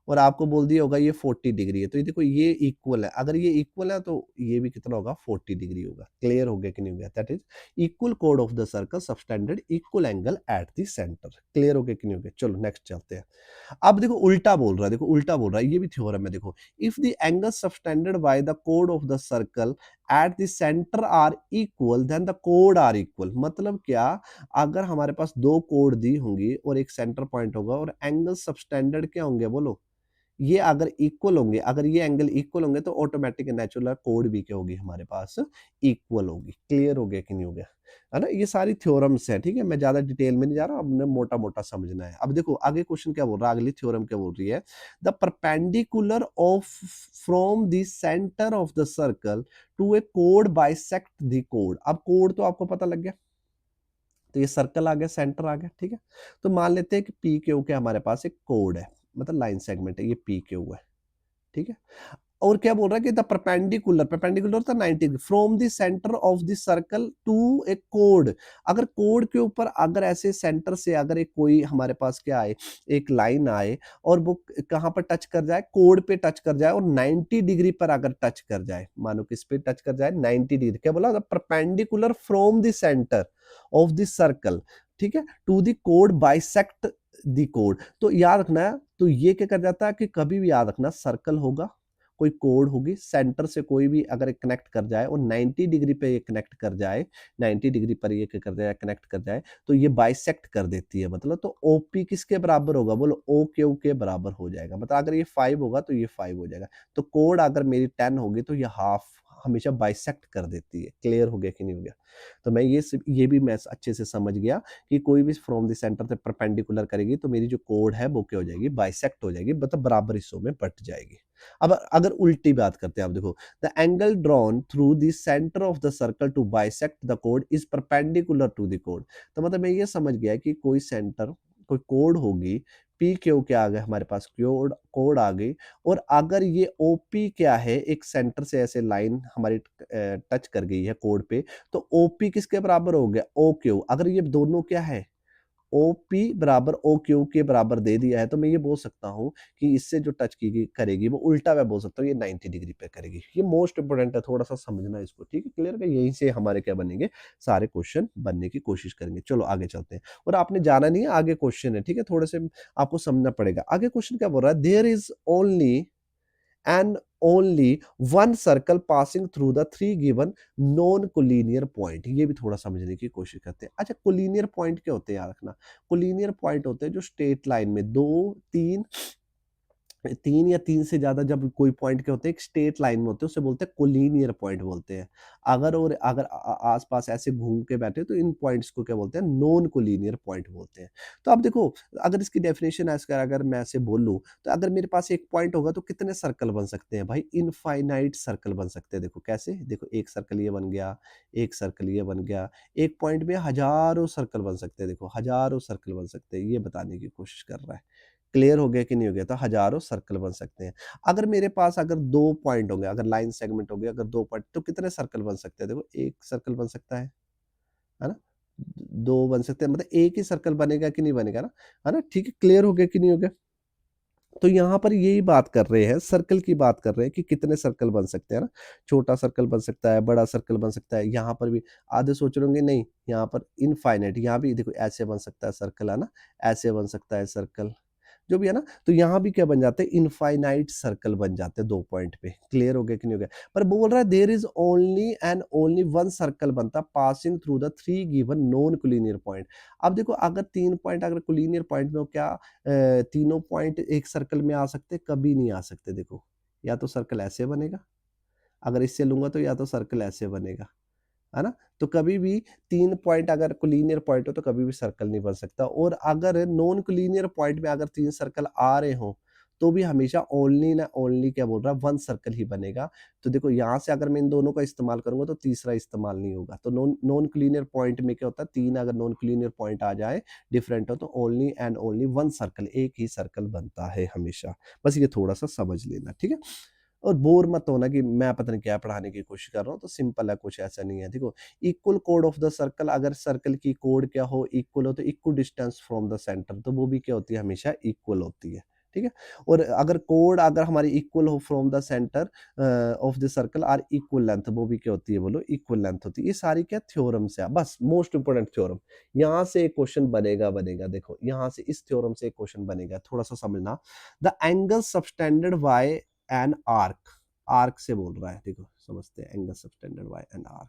और आपको बोल दिया होगा ये 40 डिग्री है, तो ये देखो ये इक्वल है, अगर ये इक्वल है तो ये भी कितना होगा, 40 डिग्री होगा। क्लियर हो गया कि नहीं हो गया? दैट इज इक्वल कोड of the circle substandard equal angle at the centre. Clear हो गया कि नहीं हो गया? चलो नेक्स्ट चलते हैं। अब देखो उल्टा बोल रहा है, देखो उल्टा बोल रहा है, ये भी थ्योरम है। देखो if the angle substandard by the code of the circle eight the centre are equal then the code are equal, मतलब क्या, अगर हमारे पास दो कोड दी होंगी और एक सेंटर पॉइंट होगा और एंगल सबस्टैंडर्ड क्या होंगे बोलो, ये अगर इक्वल होंगे, अगर ये एंगल इक्वल होंगे तो ऑटोमेटिक नेचुरल कोड भी क्या होगी हमारे पास, इक्वल होगी। क्लियर हो गया कि नहीं हो गया? है ना, ये सारी थ्योरम्स है, ठीक है, मैं ज्यादा डिटेल में नहीं जा रहा, हमने मोटा मोटा समझना है। अब देखो आगे क्वेश्चन क्या बोल रहा है, अगली थ्योरम क्या बोल रही है, the perpendicular of from the centre of the circle to a code bisect the code. अब कोड तो आपको पता लग गया, तो ये सर्कल आ गया, सेंटर आ गया, ठीक है। तो मान लेते हैं कि पी क्यू के हमारे पास एक कोड है, मतलब लाइन सेगमेंट है, ये पी क्यू है, ठीक है। और क्या बोल रहा है कि द परपेंडिकुलर, परपेंडिकुलर था 90 from the centre of the circle to a कोड, अगर कोड के ऊपर अगर ऐसे सेंटर से अगर एक कोई हमारे पास क्या आए, एक लाइन आए और वो कहां पर टच कर जाए, कोड पे टच कर जाए और 90 डिग्री पर अगर टच कर जाए, मानो किस पे टच कर जाए, 90 डिग्री, क्या बोला, the perpendicular from the centre of the circle, ठीक है, to the code bisect the code. तो याद रखना, तो ये क्या कर जाता है कि कभी भी याद रखना, सर्कल होगा, कोई कोड होगी, सेंटर से कोई भी अगर कनेक्ट कर जाए और 90 डिग्री पे ये कनेक्ट कर जाए, 90 डिग्री पर ये क्या कर जाए, कनेक्ट कर जाए, तो ये बाइसेक्ट कर देती है, मतलब तो ओपी किसके बराबर होगा बोलो, ओ क्यू के बराबर हो जाएगा, मतलब अगर ये 5 होगा तो ये 5 हो जाएगा। तो कोड अगर मेरी 10 होगी तो ये हाफ हमेशा बाइसेक्ट कर देती है। क्लियर हो गया कि नहीं हो गया? तो मैं ये भी मैं अच्छे से समझ गया कि कोई भी फ्रॉम द सेंटर से परपेंडिकुलर करेगी तो मेरी जो कोड है वो क्या हो जाएगी, बाइसेक्ट हो जाएगी, मतलब बराबर हिस्सों में बट जाएगी। अब अगर उल्टी बात करते हैं, आप देखो, the angle drawn through the centre of the circle to bisect the code is perpendicular to the code. तो मतलब मैं ये समझ गया कि कोई सेंटर, कोई कोड होगी, पी क्यू क्या आ गया हमारे पास, कोड कोड आ गई, और अगर ये ओपी क्या है, एक सेंटर से ऐसे लाइन हमारी टच कर गई है कोड पे, तो ओपी किसके बराबर हो गया, ओ क्यू। अगर ये दोनों क्या है, ओपी बराबर ओ क्यू के बराबर दे दिया है, तो मैं ये बोल सकता हूँ कि इससे जो टच की करेगी वो उल्टा मैं बोल सकता हूँ, ये 90 डिग्री पे करेगी। ये मोस्ट इंपोर्टेंट है, थोड़ा सा समझना इसको, ठीक है, क्लियर है? यहीं से हमारे क्या बनेंगे, सारे क्वेश्चन बनने की कोशिश करेंगे। चलो आगे चलते हैं, और आपने जाना नहीं है, आगे क्वेश्चन है, ठीक है, थोड़े से आपको समझना पड़ेगा। आगे क्वेश्चन क्या बोल रहा है, there is only and only one circle passing through the three given non collinear point। ये भी थोड़ा समझने की कोशिश करते हैं। अच्छा, कोलिनियर पॉइंट क्या होते हैं याद रखना, कोलिनियर पॉइंट होते हैं जो स्ट्रेट लाइन में दो तीन 3 या 3 से ज़्यादा जब कोई पॉइंट क्या होते हैं, एक स्ट्रेट लाइन में होते हैं, उसे बोलते हैं कोलिनियर पॉइंट बोलते हैं। अगर आस-पास ऐसे घूम के बैठे तो इन पॉइंट्स को क्या बोलते हैं, नॉन कोलिनियर पॉइंट बोलते हैं। तो अब देखो, अगर इसकी डेफिनिशन ऐसे अगर मैं ऐसे बोलूँ, तो अगर मेरे पास एक पॉइंट होगा तो कितने सर्कल बन सकते हैं भाई? इनफाइनाइट सर्कल बन सकते हैं। देखो कैसे? देखो एक सर्कल ये बन गया, एक सर्कल ये बन गया, एक पॉइंट में हज़ारों सर्कल बन सकते हैं। देखो हज़ारों सर्कल बन सकते हैं, ये बताने की कोशिश कर रहा है। क्लियर हो गया कि नहीं हो गया? तो हज़ारों सर्कल बन सकते हैं। अगर मेरे पास अगर 2 पॉइंट होंगे, अगर लाइन सेगमेंट हो गया, अगर 2 पॉइंट तो कितने सर्कल बन सकते हैं? देखो 1 सर्कल बन सकता है ना? 2 बन सकते हैं, मतलब एक ही सर्कल बनेगा कि नहीं बनेगा ना? है ना? ठीक है, क्लियर हो गया कि नहीं हो गया? तो यहाँ पर यही बात कर रहे हैं, सर्कल की बात कर रहे हैं कि कितने सर्कल बन सकते हैं ना? छोटा सर्कल बन सकता है, बड़ा सर्कल बन सकता है, यहाँ पर भी आधे सोच रहे होंगे नहीं, यहाँ पर इनफाइनाइट, यहाँ भी देखो ऐसे बन सकता है सर्कल, है ना? ऐसे बन सकता है सर्कल। जो भी है ना, तो यहाँ भी क्या बन जाते हैं, इनफाइनाइट सर्कल बन जाते हैं 2 पॉइंट पे। क्लियर हो गया कि नहीं हो गया? पर बोल रहा है there is only and only 1 circle बनता passing through the 3 given non collinear point. अब देखो अगर 3 पॉइंट अगर कोलिनियर पॉइंट में हो, क्या तीनों पॉइंट एक सर्कल में आ सकते? कभी नहीं आ सकते। देखो, या तो सर्कल ऐसे बनेगा, अगर इससे लूँगा तो या तो सर्कल ऐसे बनेगा। है ना? तो कभी भी 3 पॉइंट अगर कोलिनियर पॉइंट हो तो कभी भी सर्कल नहीं बन सकता, और अगर नॉन कोलिनियर पॉइंट में अगर 3 सर्कल आ रहे हों, तो भी हमेशा ओनली ना ओनली क्या बोल रहा है, 1 सर्कल ही बनेगा। तो देखो यहाँ से अगर मैं इन दोनों का इस्तेमाल करूँगा तो तीसरा इस्तेमाल नहीं होगा। तो नॉन नॉन कोलिनियर पॉइंट में क्या होता है, 3 अगर नॉन कोलिनियर पॉइंट आ जाए डिफरेंट हो तो ओनली एंड ओनली 1 सर्कल, एक ही सर्कल बनता है हमेशा। बस ये थोड़ा-सा समझ लेना, ठीक है? और बोर मत होना कि मैं पता नहीं क्या पढ़ाने की कोशिश कर रहा हूँ, तो सिंपल है, कुछ ऐसा नहीं है। देखो, इक्वल कोड ऑफ द सर्कल, अगर सर्कल की कोड क्या हो, इक्वल हो, तो equal distance from the centre, तो वो भी क्या होती है, हमेशा इक्वल होती है। ठीक है? और अगर कोड अगर हमारी इक्वल हो from the centre of the circle are equal length, वो भी क्या होती है, बोलो इक्वल लेंथ होती है। ये सारी क्या थ्योरम्स है, बस मोस्ट इंपोर्टेंट थ्योरम। यहाँ से एक क्वेश्चन बनेगा बनेगा, देखो यहाँ से इस थ्योरम से एक क्वेश्चन बनेगा, थोड़ा सा समझना। The angle subtended bye an arc, arc से बोल रहा है, देखो समझते हैं, angle subtended bye an arc.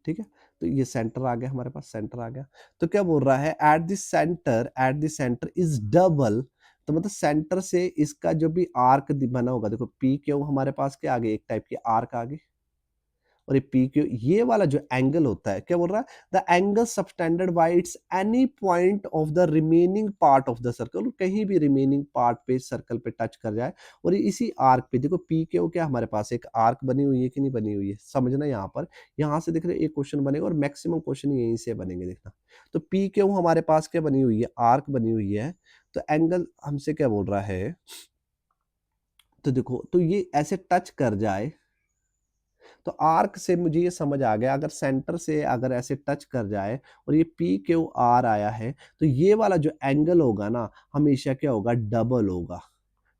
ठीक है, तो ये सेंटर आ गया हमारे पास, सेंटर आ गया। तो क्या बोल रहा है, eight the centre is double, तो मतलब सेंटर से इसका जो भी आर्क बना होगा, देखो पी क्यू हमारे पास क्या आ गए, एक टाइप की आर्क आ गई, और ये पी क्यू, ये वाला जो एंगल होता है, क्या बोल रहा है, the angle subtended bye it's any point of the remaining part of the circle, कहीं भी रिमेनिंग पार्ट पे सर्कल पे टच कर जाए, और इसी आर्क पे, देखो पी क्यू क्या हमारे पास एक आर्क बनी हुई है कि नहीं बनी हुई है, समझना यहाँ पर। यहाँ से देख रहे हो एक क्वेश्चन बनेगा, और मैक्सिमम क्वेश्चन यहीं से बनेंगे, देखना। तो पी क्यू हमारे पास क्या बनी हुई है, आर्क बनी हुई है। तो एंगल हमसे क्या बोल रहा है, तो देखो, तो ये ऐसे टच कर जाए, तो आर्क से मुझे ये समझ आ गया, अगर सेंटर से अगर ऐसे टच कर जाए और ये पी क्यू आर आया है, तो ये वाला जो एंगल होगा ना, हमेशा क्या होगा, डबल होगा।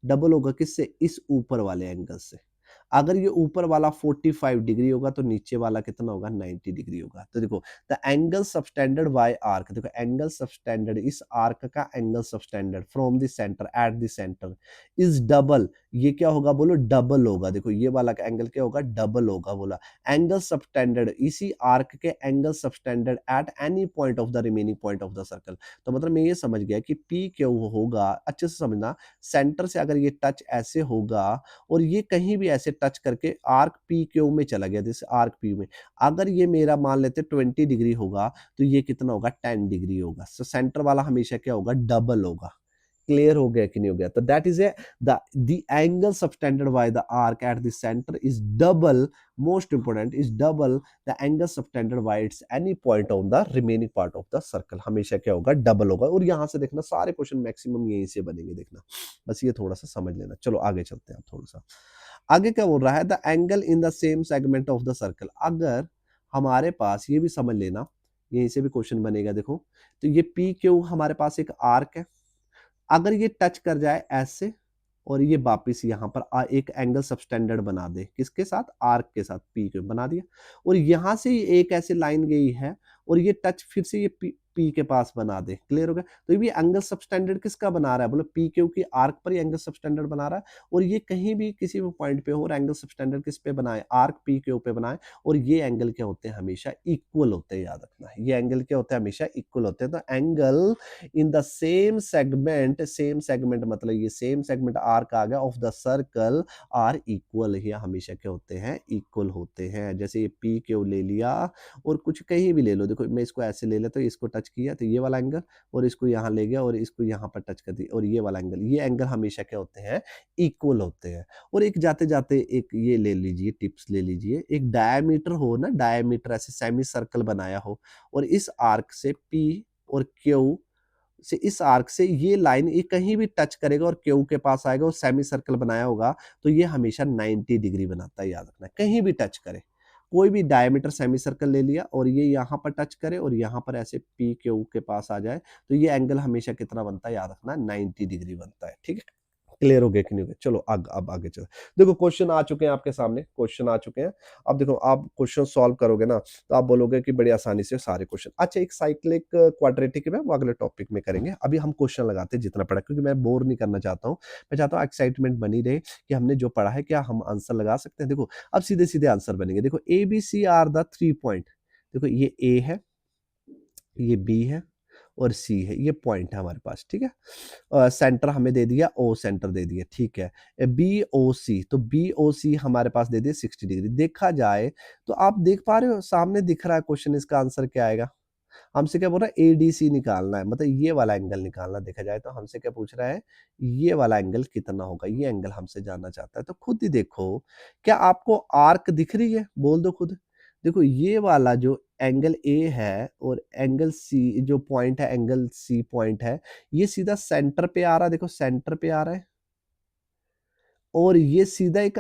डबल होगा किससे, इस ऊपर वाले एंगल से। अगर ये ऊपर वाला 45 डिग्री होगा तो नीचे वाला कितना होगा, 90 डिग्री होगा। तो देखो, the angle subtended bye arc, देखो एंगल सबटेंडेड, इस आर्क का angle subtended from the centre, eight the centre is double, ये क्या होगा, बोलो डबल होगा। देखो ये वाला का एंगल क्या होगा, डबल होगा, बोला। एंगल सबटेंडेड, इसी आर्क के angle subtended at any point of the remaining point of the circle. तो मतलब मैं ये समझ गया कि पी क्यू होगा, अच्छे से समझना, सेंटर से अगर ये टच ऐसे होगा और ये कहीं भी ऐसे टच करके आर्क पी क्यू में चला गया, जैसे आर्क पी में, अगर ये मेरा मान लेते 20 डिग्री होगा, तो ये कितना होगा, 10 डिग्री होगा। सो सेंटर वाला हमेशा क्या होगा, डबल होगा। क्लियर हो गया कि नहीं हो गया? तो that is a the angle subtended by the arc eight the centre is double, most important, is double the angle subtended bye it's any point of the remaining part of the circle, हमेशा क्या होगा, double होगा। और यहां से देखना सारे question maximum यहीं से बनेंगे, देखना, बस ये थोड़ा सा समझ लेना। चलो आगे चलते हैं, थोड़ा सा आगे क्या बोल रहा है, the angle in the same segment of the circle, अगर हमारे पास, ये भी समझ लेना, यहीं से भी क्वेश्चन बनेगा, देखो। तो ये पी क्यू हमारे पास एक आर्क है, अगर ये टच कर जाए ऐसे, और ये वापिस यहाँ पर एक एंगल सबस्टैंडर्ड बना दे, किसके साथ, आर्क के साथ, पी के बना दिया, और यहाँ से एक ऐसे लाइन गई है, और ये टच फिर से ये पी के पास बना दे। क्लियर हो गया? तो ये भी एंगल सबटेंडेड किसका बना रहा है? बोलो पी क्यू की आर्क पर ही एंगल सबटेंडेड बना रहा है, और ये कहीं भी किसी भी पॉइंट पे हो और एंगल सबटेंडेड किस पे बनाए? आर्क पी क्यू पे बनाए, और ये एंगल क्या होते हैं? हमेशा इक्वल होते हैं, याद रखना है। ये एंगल क्या होते हैं? हमेशा इक्वल होते हैं। तो angle in the same segment मतलब ये सेम सेगमेंट आर्क आ गया of the circle are equal, ये हमेशा क्या होते हैं? इक्वल होते हैं। जैसे ये पी क्यू ले लिया और कुछ कहीं भी ले लो, देखो मैं इसको ऐसे ले लेता हूँ, इसको टच किया तो ये वाला एंगल, और इसको यहाँ ले गया और इसको यहाँ पर टच कर दिया, और ये वाला एंगल, ये एंगल हमेशा क्या होते हैं? इक्वल होते हैं। और एक जाते जाते एक ये ले लीजिए, टिप्स ले लीजिए, एक डायमीटर हो ना, डायमीटर ऐसे सेमी सर्कल बनाया हो, और इस आर्क से पी और क्यू से, इस आर्क से ये लाइन ये कहीं भी टच करेगा और क्यू के पास आएगा और सेमी सर्कल बनाया होगा, तो ये हमेशा 90 डिग्री बनाता है, याद रखना। कहीं भी टच करे, कोई भी डायमीटर सेमी सर्कल ले लिया और ये यहाँ पर टच करे और यहाँ पर ऐसे पी क्यू के पास आ जाए, तो ये एंगल हमेशा कितना बनता है? याद रखना, 90 डिग्री बनता है। ठीक है, क्लियर हो गया कि नहीं हो गया? चलो अब आगे चलो। देखो क्वेश्चन आ चुके हैं आपके सामने, क्वेश्चन आ चुके हैं। अब देखो आप क्वेश्चन सॉल्व करोगे ना, तो आप बोलोगे कि बड़ी आसानी से सारे क्वेश्चन। अच्छा, एक साइक्लिक क्वाड्रेटिक है वो अगले टॉपिक में करेंगे, अभी हम क्वेश्चन लगाते हैं जितना पड़ा, क्योंकि मैं बोर नहीं करना चाहता हूँ। मैं चाहता हूँ एक्साइटमेंट बनी रहे कि हमने जो पढ़ा है क्या हम आंसर लगा सकते हैं। देखो अब सीधे सीधे आंसर बनेंगे। देखो A B C are the 3 point, देखो ये ए है, ये बी है और सी है, ये पॉइंट है हमारे पास। ठीक है, सेंटर हमें दे दिया, ओ सेंटर दे दिया। ठीक है, बी ओ सी, तो बी ओ सी हमारे पास दे दिया 60 डिग्री। देखा जाए तो आप देख पा रहे हो सामने दिख रहा है क्वेश्चन, इसका आंसर क्या आएगा? हमसे क्या बोल रहा है? एडीसी निकालना है, मतलब ये वाला एंगल निकालना। देखा जाए तो हमसे क्या पूछ रहा है? ये वाला एंगल कितना होगा, ये एंगल हमसे जानना चाहता है। तो खुद ही देखो, क्या आपको आर्क दिख रही है? बोल दो खुद। देखो ये वाला जो एंगल ए है और एंगल सी जो पॉइंट है, एंगल सी पॉइंट है, ये सीधा सेंटर पे आ रहा है। देखो सेंटर पे आ रहा है, और ये सीधा एक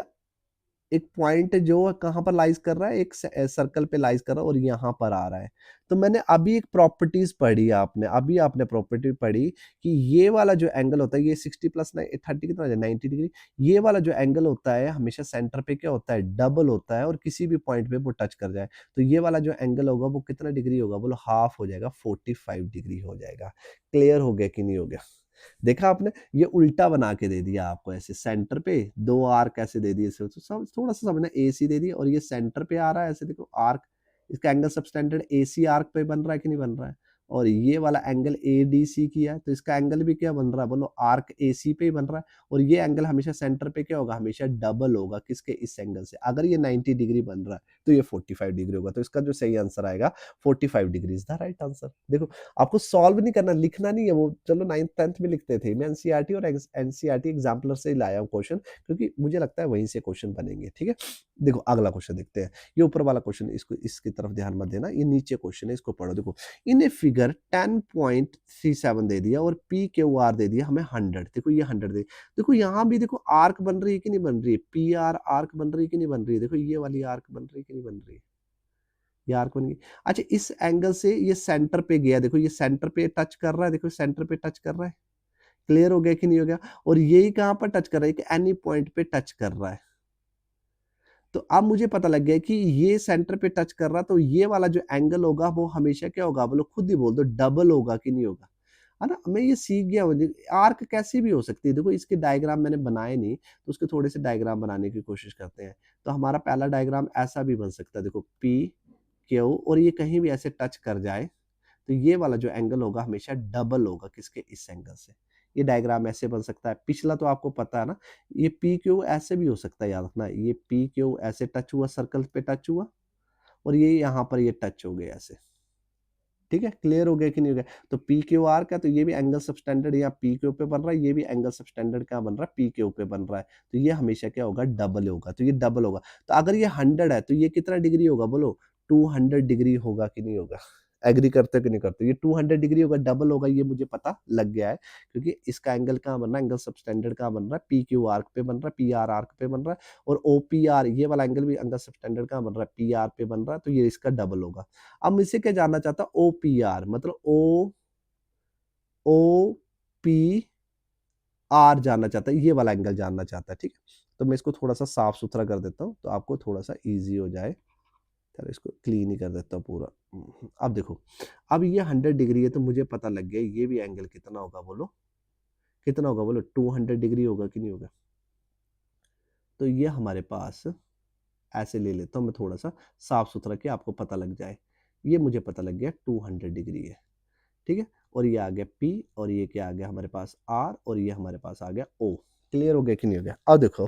एक पॉइंट जो कहाँ पर लाइज कर रहा है? एक सर्कल पे लाइज कर रहा है और यहाँ पर आ रहा है। तो मैंने अभी एक प्रॉपर्टीज पढ़ी, आपने अभी आपने प्रॉपर्टी पढ़ी कि ये वाला जो एंगल होता है, ये 60 प्लस 30 कितना हो जाए? 90 डिग्री। ये वाला जो एंगल होता है हमेशा सेंटर पे क्या होता है? डबल होता है, और किसी भी पॉइंट पे वो टच कर जाए, तो ये वाला जो एंगल होगा वो कितना डिग्री होगा? बोलो हाफ हो जाएगा, 45 डिग्री हो जाएगा। क्लियर हो गया कि नहीं हो गया? देखा आपने, ये उल्टा बना के दे दिया आपको, ऐसे सेंटर पे दो आर्क ऐसे दे दिए, तो सब थोड़ा सा समझना, ए सी दे दिया और ये सेंटर पे आ रहा है, ऐसे देखो आर्क, इसका एंगल सबटेंडेड ए सी आर्क पे बन रहा है कि नहीं बन रहा है? और ये वाला एंगल ए डी सी किया है, तो इसका एंगल भी क्या बन रहा है? बोलो आर्क ए सी पे ही बन रहा है, और ये एंगल हमेशा सेंटर पे क्या होगा? हमेशा डबल होगा, किसके? इस एंगल से। अगर ये 90 डिग्री बन रहा है तो ये 45 डिग्री होगा, तो इसका जो सही आंसर आएगा 45 degree is the right answer. देखो आपको सॉल्व नहीं करना, लिखना नहीं है, वो चलो 9th 10th में लिखते थे। मैं एनसीईआरटी और एनसीईआरटी एग्जाम्पलर से ही लाया हूँ क्वेश्चन, क्योंकि मुझे लगता है वहीं से क्वेश्चन बनेंगे। ठीक है, देखो अगला क्वेश्चन देखते हैं। ये ऊपर वाला क्वेश्चन, इसको इसकी तरफ ध्यान मत देना, ये नीचे क्वेश्चन है, इसको पढ़ो। देखो इन फिगर 10.37 दे दिया और पी क्यू आर दे दिया हमें 100। देखो ये 100 दे, देखो यहाँ भी देखो आर्क बन रही है कि नहीं बन रही है? पी आर आर्क बन रही है कि नहीं बन रही है? देखो ये वाली आर्क बन रही है कि नहीं बन रही है? ये आर्क बन गई। अच्छा, इस एंगल से ये सेंटर पे गया, देखो ये सेंटर पे टच कर रहा है, देखो सेंटर पे टच कर रहा है। क्लियर हो गया कि नहीं हो गया? और यही कहां पर टच कर रहा है? कि एनी पॉइंट पे टच कर रहा है। तो अब मुझे पता लग गया कि ये सेंटर पे टच कर रहा, तो ये वाला जो एंगल होगा वो हमेशा क्या होगा? बोलो खुद ही बोल दो, डबल होगा कि नहीं होगा? है ना? मैं ये सीख गया हूँ। आर्क कैसी भी हो सकती है, देखो इसके डायग्राम मैंने बनाए नहीं, तो उसके थोड़े से डायग्राम बनाने की कोशिश करते हैं। तो हमारा पहला डायग्राम ऐसा भी बन सकता है, देखो पी क्यू, और ये कहीं भी ऐसे टच कर जाए, तो ये वाला जो एंगल होगा हमेशा डबल होगा, किसके? इस एंगल से। ये डायग्राम ऐसे बन सकता है। पिछला तो आपको पता है ना, ये पी क्यू ऐसे भी हो सकता है, याद रखना। ये पी क्यू ऐसे टच हुआ, सर्कल पे टच हुआ, और ये यहाँ पर ये टच हो गया ऐसे। ठीक है, क्लियर हो गया कि नहीं हो गया? तो पी क्यू आर का, तो ये भी एंगल सबटेंडेड यहाँ पी क्यू पे बन रहा है, ये भी एंगल सबटेंडेड क्या बन रहा है? पी क्यू पे बन रहा है। तो ये हमेशा क्या होगा? डबल होगा, तो ये डबल होगा। तो अगर ये 100 है तो ये कितना डिग्री होगा? बोलो 200 डिग्री होगा कि नहीं होगा? एग्री करते हो कि नहीं करते? ये 200 डिग्री होगा, डबल होगा, ये मुझे पता लग गया है, क्योंकि इसका एंगल कहाँ बन रहा है? एंगल सबटेंडेड कहाँ बन रहा है? पी क्यू आर्क पे बन रहा है, पी आर आर्क पे बन रहा है, और ओ पी आर ये वाला एंगल भी एंगल सबटेंडेड कहाँ बन रहा है? पी आर पे बन रहा है, तो ये इसका डबल होगा। अब मुझसे क्या जानना चाहता? ओ पी आर, मतलब ओ ओ पी आर जानना चाहता है, ये वाला एंगल जानना चाहता है। ठीक है, तो मैं इसको थोड़ा सा साफ सुथरा कर देता हूँ, तो आपको थोड़ा सा ईजी हो जाए। चलो इसको क्लीन ही कर देता हूँ पूरा। अब देखो, अब ये 100 डिग्री है तो मुझे पता लग गया ये भी एंगल कितना होगा बोलो, कितना होगा बोलो, 200 डिग्री होगा कि नहीं होगा। तो ये हमारे पास ऐसे ले लेता हूँ मैं, थोड़ा सा साफ सुथरा कि आपको पता लग जाए। ये मुझे पता लग गया 200 डिग्री है, ठीक है। और ये आ गया P, और ये क्या आ गया हमारे पास R, और ये हमारे पास आ गया O। क्लियर हो गया कि नहीं हो गया। अब देखो,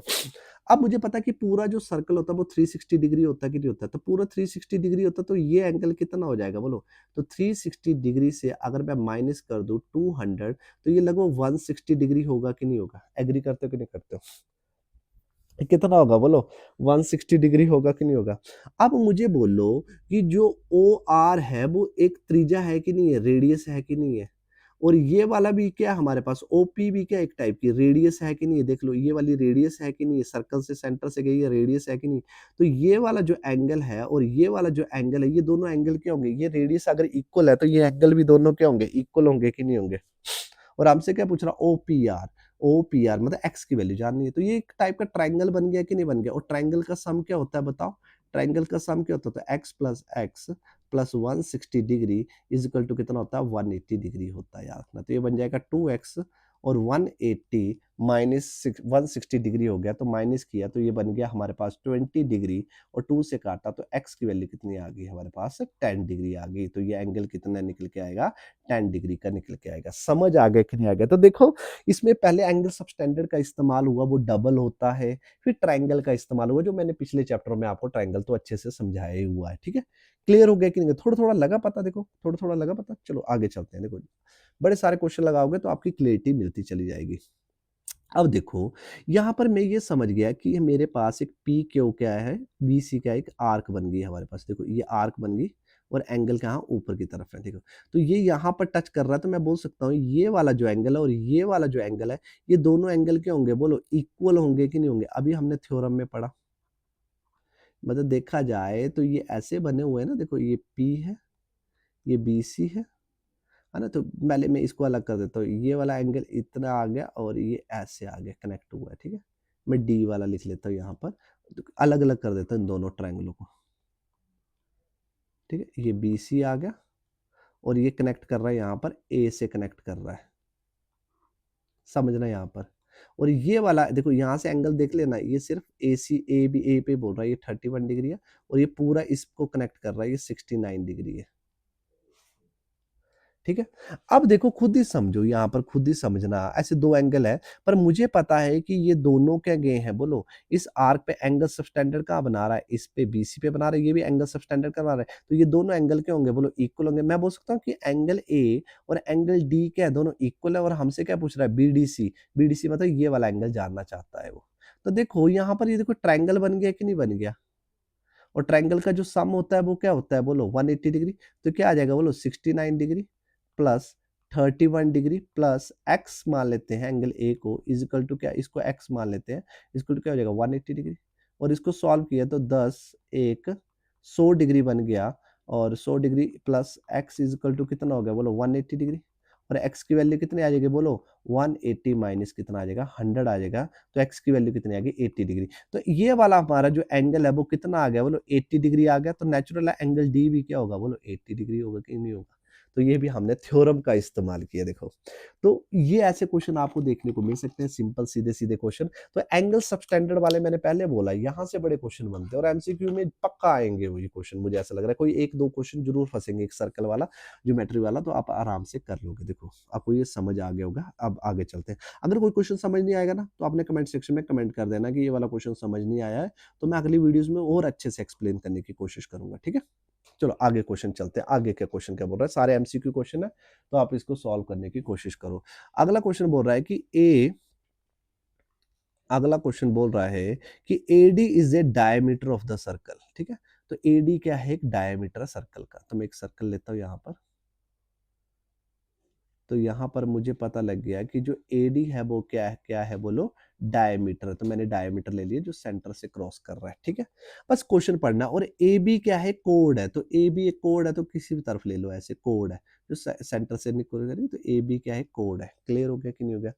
अब मुझे पता है कि पूरा जो सर्कल होता है वो 360 डिग्री होता है कि नहीं होता है। तो पूरा 360 डिग्री होता है तो ये एंगल कितना हो जाएगा बोलो। तो 360 डिग्री से अगर मैं माइनस कर दूं 200, तो ये लगभग 160 डिग्री होगा कि नहीं होगा। एग्री करते हो कि नहीं करते हो। कितना होगा बोलो, 160 डिग्री होगा कि नहीं होगा। अब मुझे बोलो कि जो ओ आर है वो एक त्रिज्या है कि नहीं है, रेडियस है कि नहीं है। और ये वाला भी क्या है हमारे पास, ओपी भी क्या एक टाइप की रेडियस है कि नहीं है। देख लो ये वाली रेडियस है कि नहीं है, सर्कल से सेंटर से गई है, रेडियस है कि नहीं। तो ये वाला जो एंगल है और ये वाला जो एंगल है, ये दोनों एंगल क्या होंगे, ये रेडियस अगर इक्वल है तो ये एंगल भी दोनों क्या होंगे, इक्वल होंगे कि नहीं होंगे। और हमसे क्या पूछ रहा, ओपीआर। ओपीआर मतलब एक्स की वैल्यू जाननी है। तो ये एक टाइप का ट्राइंगल बन गया कि नहीं बन गया। और ट्राइंगल का सम क्या होता है बताओ, ट्राइंगल का सम क्या होता है, x plus x plus 160 degree is equal to कितना होता है, 180 डिग्री होता है यार ना। तो ये बन जाएगा 2x और 180 माइनस 160 डिग्री हो गया, तो माइनस किया तो ये बन गया हमारे पास 20 डिग्री, और 2 से काटा तो x की वैल्यू कितनी आ गई हमारे पास, 10 डिग्री आ गई। तो ये एंगल कितना निकल के आएगा, 10 डिग्री का निकल के आएगा। समझ आ गया कि नहीं आ गया। तो देखो, इसमें पहले एंगल सबस्टेंडर्ड का इस्तेमाल हुआ, वो डबल होता है। फिर ट्राइंगल का इस्तेमाल हुआ, जो मैंने पिछले चैप्टर में आपको ट्राइंगल तो अच्छे से समझाया ही हुआ है, ठीक है। क्लियर हो गया कि नहीं, थोड़ा थोड़ा लगा पता, देखो थोड़ा थोड़ा लगा पता। चलो आगे चलते हैं। देखो बड़े सारे क्वेश्चन लगाओगे तो आपकी क्लियरिटी मिलती चली जाएगी। अब देखो, यहाँ पर मैं ये समझ गया कि मेरे पास एक पी क्यू क्या है, बी सी का एक आर्क बन गई हमारे पास। देखो ये आर्क बन गई, और एंगल कहाँ, ऊपर की तरफ है। देखो तो ये यहाँ पर टच कर रहा है, तो मैं बोल सकता हूँ ये वाला जो एंगल है और ये वाला जो एंगल है, ये दोनों एंगल क्या होंगे बोलो, इक्वल होंगे कि नहीं होंगे। अभी हमने थ्योरम में पढ़ा, मतलब देखा जाए तो ये ऐसे बने हुए हैं ना। देखो ये पी है, ये बी सी है ना। तो पहले मैं इसको अलग कर देता हूँ, ये वाला एंगल इतना आ गया और ये ऐसे आ गया, कनेक्ट हुआ है, ठीक है। मैं डी वाला लिख लेता हूँ यहाँ पर, तो अलग अलग कर देता हूँ इन दोनों ट्रायंगलों को, ठीक है। ये बी सी आ गया, और ये कनेक्ट कर रहा है यहाँ पर, ए से कनेक्ट कर रहा है, समझना यहाँ पर। और ये वाला देखो यहाँ से एंगल देख लेना, ये सिर्फ ए सी, ए बी, ए पे बोल रहा है, ये 31 डिग्री है, और ये पूरा इसको कनेक्ट कर रहा है, ये 69 डिग्री है, ठीक है। अब देखो खुद ही समझो, यहाँ पर खुद ही समझना, ऐसे दो एंगल है, पर मुझे पता है कि ये दोनों क्या गए हैं बोलो, इस आर्क पे एंगल सबस्टेंडर्ड कहाँ बना रहा है, इस पे बीसी पे बना रहा है, ये भी एंगल सबस्टेंडर्ड का बना रहा है। तो ये दोनों एंगल क्या होंगे बोलो, इक्वल होंगे। मैं बोल सकता हूँ कि एंगल ए और एंगल डी क्या है, दोनों इक्वल है। और हमसे क्या पूछ रहा है, बीडीसी। बीडीसी मतलब ये वाला एंगल जानना चाहता है वो। तो देखो यहाँ पर, ये देखो ट्राइंगल बन गया कि नहीं बन गया। और ट्राइंगल का जो सम होता है वो क्या होता है बोलो, 180 डिग्री। तो क्या आ जाएगा बोलो, 69 degree plus 31 degree plus x मान लेते हैं एंगल ए को, इज इक्वल टू क्या, इसको एक्स मान लेते हैं, इसको क्या हो जाएगा 180 डिग्री। और इसको सॉल्व किया तो 10 एक 100 डिग्री बन गया। और 100 degree plus x is equal to कितना हो गया बोलो, 180 डिग्री। और एक्स की वैल्यू कितनी आ जाएगी बोलो, 180 माइनस कितना आ जाएगा, 100 आ जाएगा। तो एक्स की वैल्यू कितनी आ गई, 80 डिग्री। तो ये वाला हमारा जो एंगल है वो कितना आ गया बोलो, 80 डिग्री आ गया। तो नेचुरल एंगल डी भी क्या होगा बोलो, 80 डिग्री होगा कि नहीं होगा। तो ये भी हमने थ्योरम का इस्तेमाल किया। देखो तो ये ऐसे क्वेश्चन आपको देखने को मिल सकते हैं, सिंपल सीधे सीधे क्वेश्चन। तो एंगल सबस्टैंडर्ड वाले मैंने पहले बोला, यहाँ से बड़े क्वेश्चन बनते हैं, और एमसीक्यू में पक्का आएंगे वो ये क्वेश्चन, मुझे ऐसा लग रहा है। कोई एक दो क्वेश्चन जरूर फंसेंगे, एक सर्कल वाला, ज्योमेट्री वाला, तो आप आराम से कर लोगे। देखो आपको ये समझ आ गया होगा। अब आगे चलते हैं। अगर कोई क्वेश्चन समझ नहीं आएगा ना, तो आपने कमेंट सेक्शन में कमेंट कर देना कि ये वाला क्वेश्चन समझ नहीं आया है, तो मैं अगली वीडियोस में और अच्छे से एक्सप्लेन करने की कोशिश करूंगा, ठीक है। चलो आगे क्वेश्चन चलते हैं। आगे क्या क्वेश्चन क्या बोल रहा है, सारे एमसीक्यू क्वेश्चन है, तो आप इसको सॉल्व करने की कोशिश करो। अगला क्वेश्चन बोल रहा है कि ए अगला क्वेश्चन बोल रहा है कि AD is a diameter of the circle, ठीक है। तो एडी क्या है, एक डायमीटर सर्कल का। तो मैं एक सर्कल लेता हूं यहां पर। तो यहाँ पर मुझे पता लग गया कि जो एडी है वो क्या है बोलो, डायमीटर। तो मैंने डायमीटर ले लिया जो सेंटर से क्रॉस कर रहा है, ठीक है। बस क्वेश्चन पढ़ना। और ए बी क्या है, कोड है। तो ए बी एक कोड है, तो किसी भी तरफ ले लो, ऐसे कोड है जो सेंटर से निकल रही। तो ए बी क्या है, कोड है। क्लियर हो गया कि नहीं हो गया।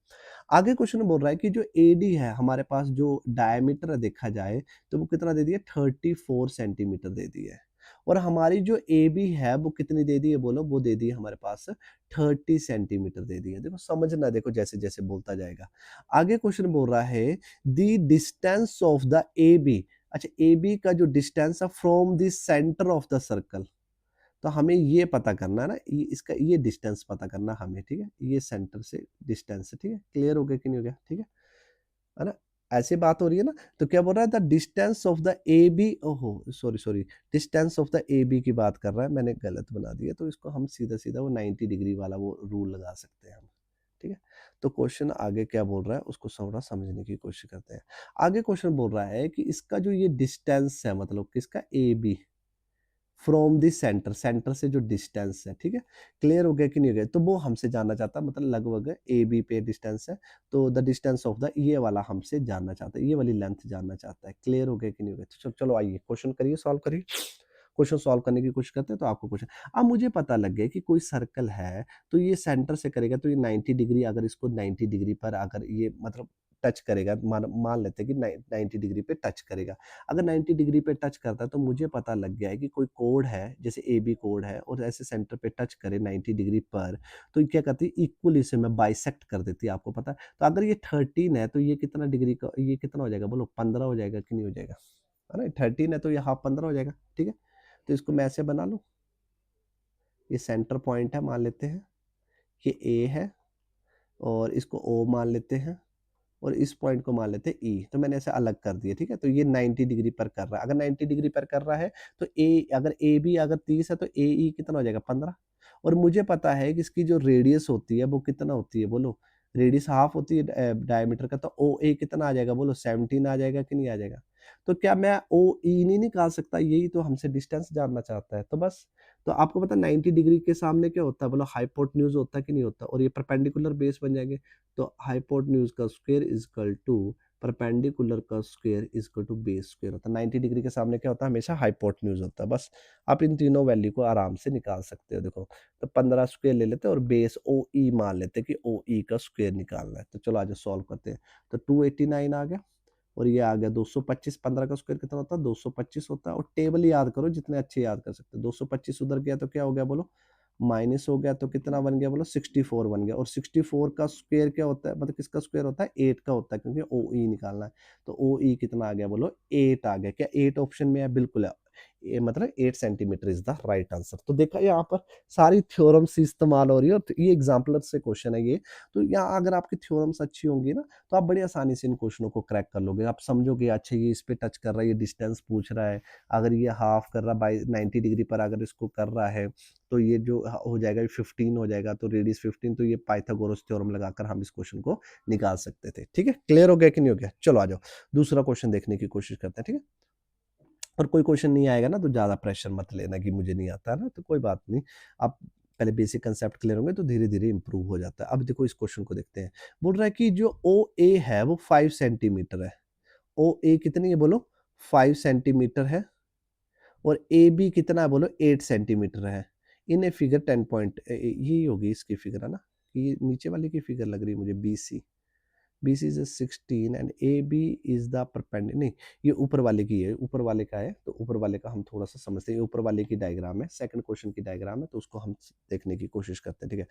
आगे क्वेश्चन बोल रहा है कि जो एडी है हमारे पास, जो डायमीटर देखा जाए तो वो कितना दे दिया, 34 सेंटीमीटर दे दिया है। और हमारी जो ए बी है वो कितनी दे दी है बोलो, वो दे दी है हमारे पास 30 सेंटीमीटर दे दी है। देखो समझना, देखो जैसे जैसे बोलता जाएगा। आगे क्वेश्चन बोल रहा है the distance of the A B. अच्छा, ए बी का जो डिस्टेंस है from the centre of the circle, तो हमें ये पता करना है ना, इसका ये डिस्टेंस पता करना हमें, ठीक है, ये सेंटर से डिस्टेंस है, ठीक है। क्लियर हो गया कि नहीं हो गया, ठीक है ना। ऐसी बात हो रही है ना। तो क्या बोल रहा है, the distance of the A B, ओहो sorry sorry, distance of the A B की बात कर रहा है, मैंने गलत बना दिया। तो इसको हम सीधा सीधा वो 90 डिग्री वाला वो रूल लगा सकते हैं हम, ठीक है। तो क्वेश्चन आगे क्या बोल रहा है उसको थोड़ा समझने की कोशिश करते हैं। आगे क्वेश्चन बोल रहा है कि इसका जो ये डिस्टेंस है, मतलब किसका, A B, from the centre, centre से जो डिस्टेंस है, ठीक है। क्लियर हो गया कि नहीं हो गया। तो वो हमसे जानना चाहता है, मतलब लगभग ए बी पे डिस्टेंस है, तो द डिस्टेंस ऑफ द ये वाला हमसे जानना चाहता है, ये वाली लेंथ जानना चाहता है। क्लियर हो गया कि नहीं हो गया। तो चलो आइए क्वेश्चन करिए, सॉल्व करिए। क्वेश्चन सॉल्व करने की कोशिश करते हैं। तो आपको क्वेश्चन, अब मुझे पता लग गया कि कोई सर्कल है, तो ये सेंटर से करेगा तो ये 90 डिग्री, अगर इसको 90 डिग्री पर अगर ये मतलब टच करेगा, मान मान लेते हैं कि 90 डिग्री पे टच करेगा। अगर 90 डिग्री पे टच करता है तो मुझे पता लग गया है कि कोई कोड है, जैसे ए बी कोड है, और ऐसे सेंटर पे टच करे 90 डिग्री पर, तो ये क्या करती है, इक्वली से मैं बाइसेक्ट कर देती है, आपको पता है। तो अगर ये 13 है तो ये कितना डिग्री का, ये कितना हो जाएगा बोलो, 15 हो जाएगा कि नहीं हो जाएगा, है ना। 13 है तो ये हाफ 15 हो जाएगा, ठीक है। तो इसको मैं ऐसे बना लूँ, ये सेंटर पॉइंट है, मान लेते हैं ये ए है, और इसको ओ मान लेते हैं, और इस पॉइंट को मान लेते हैं ई। तो मैंने ऐसे अलग कर दिया, ठीक है। तो ये 90 डिग्री पर कर रहा है, अगर 90 डिग्री पर कर रहा है तो ए, अगर ए बी अगर 30 है तो ए ई कितना हो जाएगा, 15। और मुझे पता है कि इसकी जो रेडियस होती है वो कितना होती है बोलो, रेडियस हाफ होती है डायमीटर का, तो ओ ए कितना आ जाएगा बोलो, 17 आ जाएगा कि नहीं आ जाएगा। तो क्या मैं ओ ई नहीं निकाल सकता, यही तो हमसे डिस्टेंस जानना चाहता है, तो बस। तो आपको पता है 90 डिग्री के सामने क्या होता है बोलो, हाइपोटेन्यूज होता है कि नहीं होता, और ये परपेंडिकुलर बेस बन जाएंगे। तो हाइपोटेन्यूज का square is equal to perpendicular का square is equal to base square होता है। 90 डिग्री के सामने क्या होता है, हमेशा हाइपोटेन्यूज होता है, बस। आप इन तीनों वैल्यू को आराम से निकाल सकते हो। देखो, तो 15 स्क्वायर ले लेते हैं और बेस ओ ई मान लेते हैं कि ओ ई का स्क्वायर निकालना है। तो चलो आज सॉल्व करते हैं। तो 289 आ गया, और ये आ गया 225। 15 का स्क्वायर कितना होता है, 225 होता है। और टेबल याद करो, जितने अच्छे याद कर सकते हो। 225 उधर गया तो क्या हो गया बोलो, माइनस हो गया, तो कितना बन गया बोलो, 64 बन गया। और 64 का स्क्वायर क्या होता है, मतलब किसका स्क्वायर होता है, 8 का होता है, क्योंकि ओ ई निकालना है। तो ओ ई कितना आ गया बोलो, 8 आ गया। क्या 8 ऑप्शन में है, बिल्कुल है। ये मतलब 8 centimetre is the right answer. तो देखा यहाँ पर सारी थ्योरम्स इस्तेमाल हो रही है, और ये एग्जाम्पलर से क्वेश्चन है ये। तो यहाँ अगर आपकी थ्योरम्स अच्छी होंगी ना, तो आप बड़ी आसानी से इन क्वेश्चनों को क्रैक कर लोगे। आप समझोगे अच्छा ये इस पे टच कर रहा है, ये डिस्टेंस पूछ रहा है, अगर ये हाफ कर रहा है बाई 90 डिग्री पर अगर इसको कर रहा है, तो ये जो हो जाएगा 15 हो जाएगा, तो रेडियस 15, तो ये पाइथागोरस थ्योरम लगाकर हम इस क्वेश्चन को निकाल सकते थे, ठीक है। क्लियर हो गया कि नहीं हो गया। चलो आ जाओ दूसरा क्वेश्चन देखने की कोशिश करते हैं, ठीक है। और कोई क्वेश्चन नहीं आएगा ना तो ज्यादा प्रेशर मत लेना कि मुझे नहीं आता ना, तो कोई बात नहीं। आप पहले बेसिक कंसेप्ट क्लियर होंगे तो धीरे धीरे इंप्रूव हो जाता है। अब देखो इस क्वेश्चन को देखते हैं। बोल रहा है कि जो ओ ए है वो 5 सेंटीमीटर है। ओ ए कितनी है बोलो, 5 सेंटीमीटर है। और ए बी कितना है बोलो, 8 सेंटीमीटर है। इन ए फिगर 10 पॉइंट, यही होगी इसकी फिगर, है ना। ये नीचे वाले की फिगर लग रही है मुझे, B C. BC is a 16 and AB is the perpendicular, नहीं, ये ऊपर वाले की है, ऊपर वाले का है, तो ऊपर वाले का हम थोड़ा सा समझते हैं। ये ऊपर वाले की डायग्राम है, सेकंड क्वेश्चन की डायग्राम है, तो उसको हम देखने की कोशिश करते हैं, ठीक है।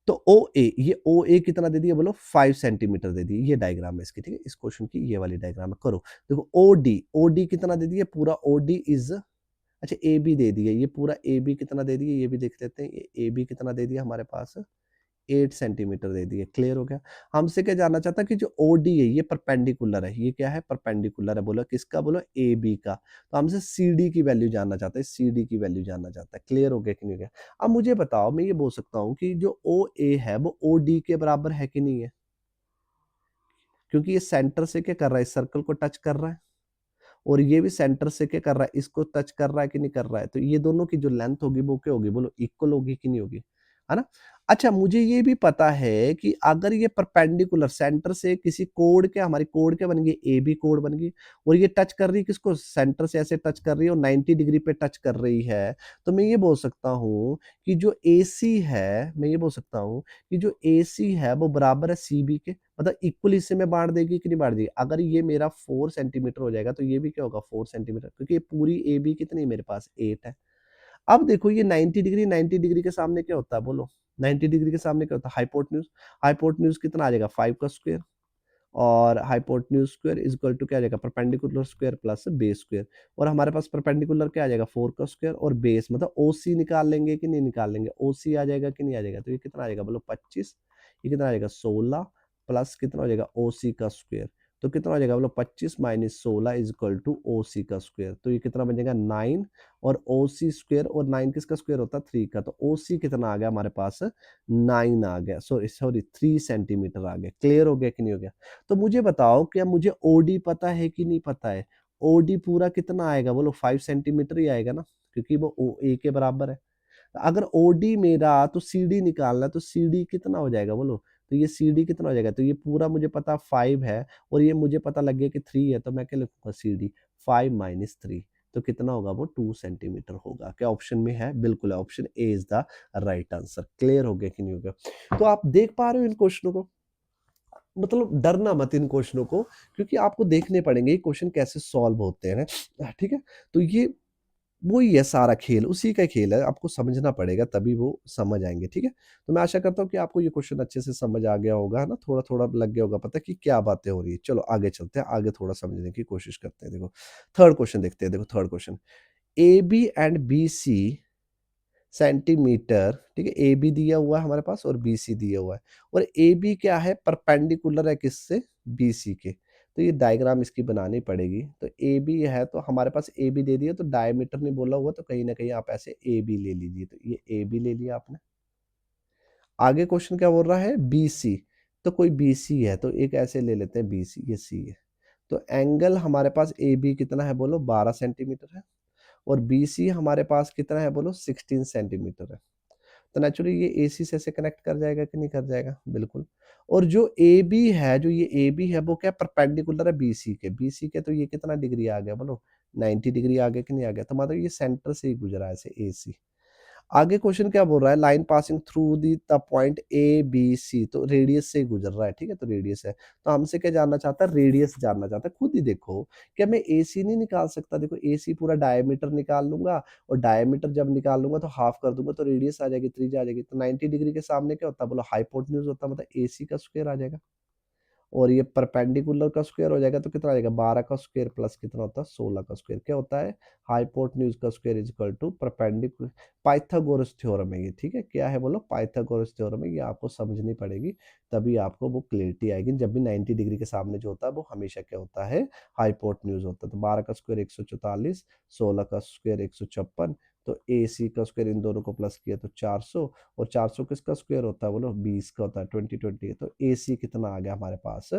तो ओ ए, ये ओ ए कितना दे दिया बोलो, 5 सेंटीमीटर दे दिया। ये डायग्राम है इसकी, ठीक है। इस क्वेश्चन की ये वाली डायग्राम है, करो। देखो ओ डी कितना दे दिया, पूरा ओ डी इज, अच्छा ए बी दे दिया, ये पूरा ए बी कितना दे दिया, ये भी देख लेते हैं। ए बी कितना दे दिया हमारे पास, 8 सेंटीमीटर दे दिए। क्लियर हो गया। हमसे क्या जानना चाहता है कि जो ओडी है ये परपेंडिकुलर है, ये क्या है, परपेंडिकुलर है। बोलो किसका, बोलो ए बी का। तो हमसे सी डी की वैल्यू जानना चाहता है, सी डी की वैल्यू जानना चाहता है। क्लियर हो गया कि नहीं हो गया। अब मुझे बताओ, मैं ये बोल सकता हूँ कि जो ओ ए है वो ओ डी के बराबर है कि नहीं है, क्योंकि ये सेंटर से क्या कर रहा है, इस सर्कल को टच कर रहा है, और ये भी सेंटर से क्या कर रहा है, इसको टच कर रहा है कि नहीं कर रहा है। तो ये दोनों की जो लेंथ होगी वो क्या होगी बोलो, इक्वल होगी कि नहीं होगी। है ना? अच्छा, मुझे ये भी पता है कि अगर ये परपेंडिकुलर सेंटर से किसी कोण के, हमारी कोण के बन गई, AB कोण बन गई, और ये टच कर रही है किसको, सेंटर से ऐसे टच कर रही है और 90 डिग्री पे टच कर रही है, तो मैं ये बोल सकता हूँ कि जो AC है, मैं ये बोल सकता हूँ कि जो AC है वो बराबर है CB के, मतलब इक्वल हिस्से में बाँट देगी कि नहीं बाँट देगी? अगर ये मेरा 4 सेंटीमीटर हो जाएगा तो ये भी क्या होगा 4 सेंटीमीटर, क्योंकि ये पूरी AB कितनी है मेरे पास 8 है। अब देखो ये 90 डिग्री के सामने क्या होता है बोलो? 90 डिग्री के सामने क्या होता है? हाइपोटेन्यूज। हाइपोटेन्यूज कितना आ जाएगा 5 का स्क्वायर, और hypotenuse square is equal to क्या आ जाएगा perpendicular square plus base square, और हमारे पास परपेंडिकुलर क्या आ जाएगा 4 का स्क्वायर और बेस, मतलब OC निकाल लेंगे कि नहीं निकाल लेंगे? OC आ जाएगा कि नहीं आ जाएगा? तो ये कितना आ जाएगा बोलो 25, ये कितना आ जाएगा 16 प्लस कितना हो जाएगा OC का स्क्वायर, तो कितना हो जाएगा बोलो 25 minus 16 is equal to OC का स्क्वायर, तो ये कितना बन जाएगा 9, और OC स्क्वायर, और 9 किसका स्क्वायर होता है 3 का, तो OC कितना आ गया हमारे पास 9 आ गया, सॉरी सॉरी 3 सेंटीमीटर आ गया। क्लियर हो गया कि नहीं हो गया? तो मुझे बताओ क्या मुझे ओडी पता है कि नहीं पता है? ओडी पूरा कितना आएगा बोलो 5 सेंटीमीटर ही आएगा ना, क्योंकि वो ए के बराबर है। अगर ओडी मेरा, तो सीडी निकालना, तो सीडी कितना हो जाएगा बोलो? तो ये सीडी कितना हो जाएगा? तो ये पूरा मुझे पता 5 है, और ये मुझे पता लग गया कि 3 है, तो मैं क्या लिखूंगा सीडी 5 माइनस 3, तो कितना होगा वो 2 सेंटीमीटर होगा। क्या ऑप्शन में है? बिल्कुल है, option A is the right answer. Clear हो गया कि नहीं हो गया? तो आप देख पा रहे हो इन क्वेश्चनों को, मतलब डरना मत इन क्वेश्चनों को, क्योंकि आपको देखने पड़ेंगे ये क्वेश्चन कैसे सॉल्व होते हैं, ठीक है? तो ये वही है सारा खेल, उसी का खेल है, आपको समझना पड़ेगा तभी वो समझ आएंगे, ठीक है? तो मैं आशा करता हूँ कि आपको ये क्वेश्चन अच्छे से समझ आ गया होगा, है ना? थोड़ा थोड़ा लग गया होगा पता कि क्या बातें हो रही है। चलो आगे चलते हैं, आगे थोड़ा समझने की कोशिश करते हैं। देखो थर्ड क्वेश्चन देखते हैं। देखो third question, AB and BC centimetre, ठीक है? ए बी दिया हुआ है हमारे पास और बी सी दिया हुआ है, और ए बी क्या है परपेंडिकुलर है किससे, बी सी के, तो ये डायग्राम इसकी बनानी पड़ेगी। तो ए बी है तो हमारे पास ए बी दे दिया, तो डायमीटर नहीं बोला हुआ, तो कहीं ना कहीं आप ऐसे ए बी ले लीजिए, तो ये ए बी ले लिया आपने। आगे क्वेश्चन क्या बोल रहा है बी सी, तो कोई बी सी है तो एक ऐसे ले लेते हैं बी सी, ये सी है, तो एंगल हमारे पास ए बी कितना है बोलो 12 सेंटीमीटर है, और बी सी हमारे पास कितना है बोलो 16 सेंटीमीटर है। तो नेचुरली ये एसी से ऐसे कनेक्ट कर जाएगा कि नहीं कर जाएगा? बिल्कुल। और जो ए बी है, जो ये ए बी है वो क्या परपेंडिकुलर है बीसी के, बीसी के, तो ये कितना डिग्री आ गया बोलो 90 डिग्री आ गया कि नहीं आ गया? तो मतलब ये सेंटर से ही गुजरा है ऐसे एसी। आगे क्वेश्चन क्या बोल रहा है, line passing through the the point A B C, तो रेडियस से गुजर रहा है, ठीक है? तो रेडियस है, तो हमसे क्या जानना चाहता है? रेडियस जानना चाहता है। खुद ही देखो, क्या मैं ए सी नहीं निकाल सकता? देखो ए सी पूरा डायमीटर निकाल लूंगा, और डायमीटर जब निकाल लूंगा तो हाफ कर दूंगा, तो रेडियस आ जाएगी, त्रिज्या आ जाएगी, तो 90 डिग्री के सामने क्या होता है बोलो हाइपोटेन्यूज होता है, मतलब ए सी का स्क्वायर आ जाएगा, और ये परपेंडिकुलर का स्क्वायर हो जाएगा, तो कितना आ जाएगा 12 का स्क्वायर प्लस कितना होता है 16 का स्क्वायर, क्या होता है हाइपोटेन्यूज का square is equal to perpendicular. Pythagoras theorem है ये, ठीक है? क्या है बोलो पाइथागोरस थ्योरम है, ये आपको समझनी पड़ेगी, तभी आपको वो क्लियरिटी आएगी। जब भी 90 डिग्री के सामने जो होता है वो हमेशा क्या होता है हाइपोटेन्यूज होता है। तो 12 का स्क्वायर 144, 16 का स्क्वायर 156, तो ए सी का स्क्वायर इन दोनों को प्लस किया तो 400, और 400 किसका स्क्वायर होता है बोलो 20 का होता है, 20 तो ए सी कितना आ गया हमारे पास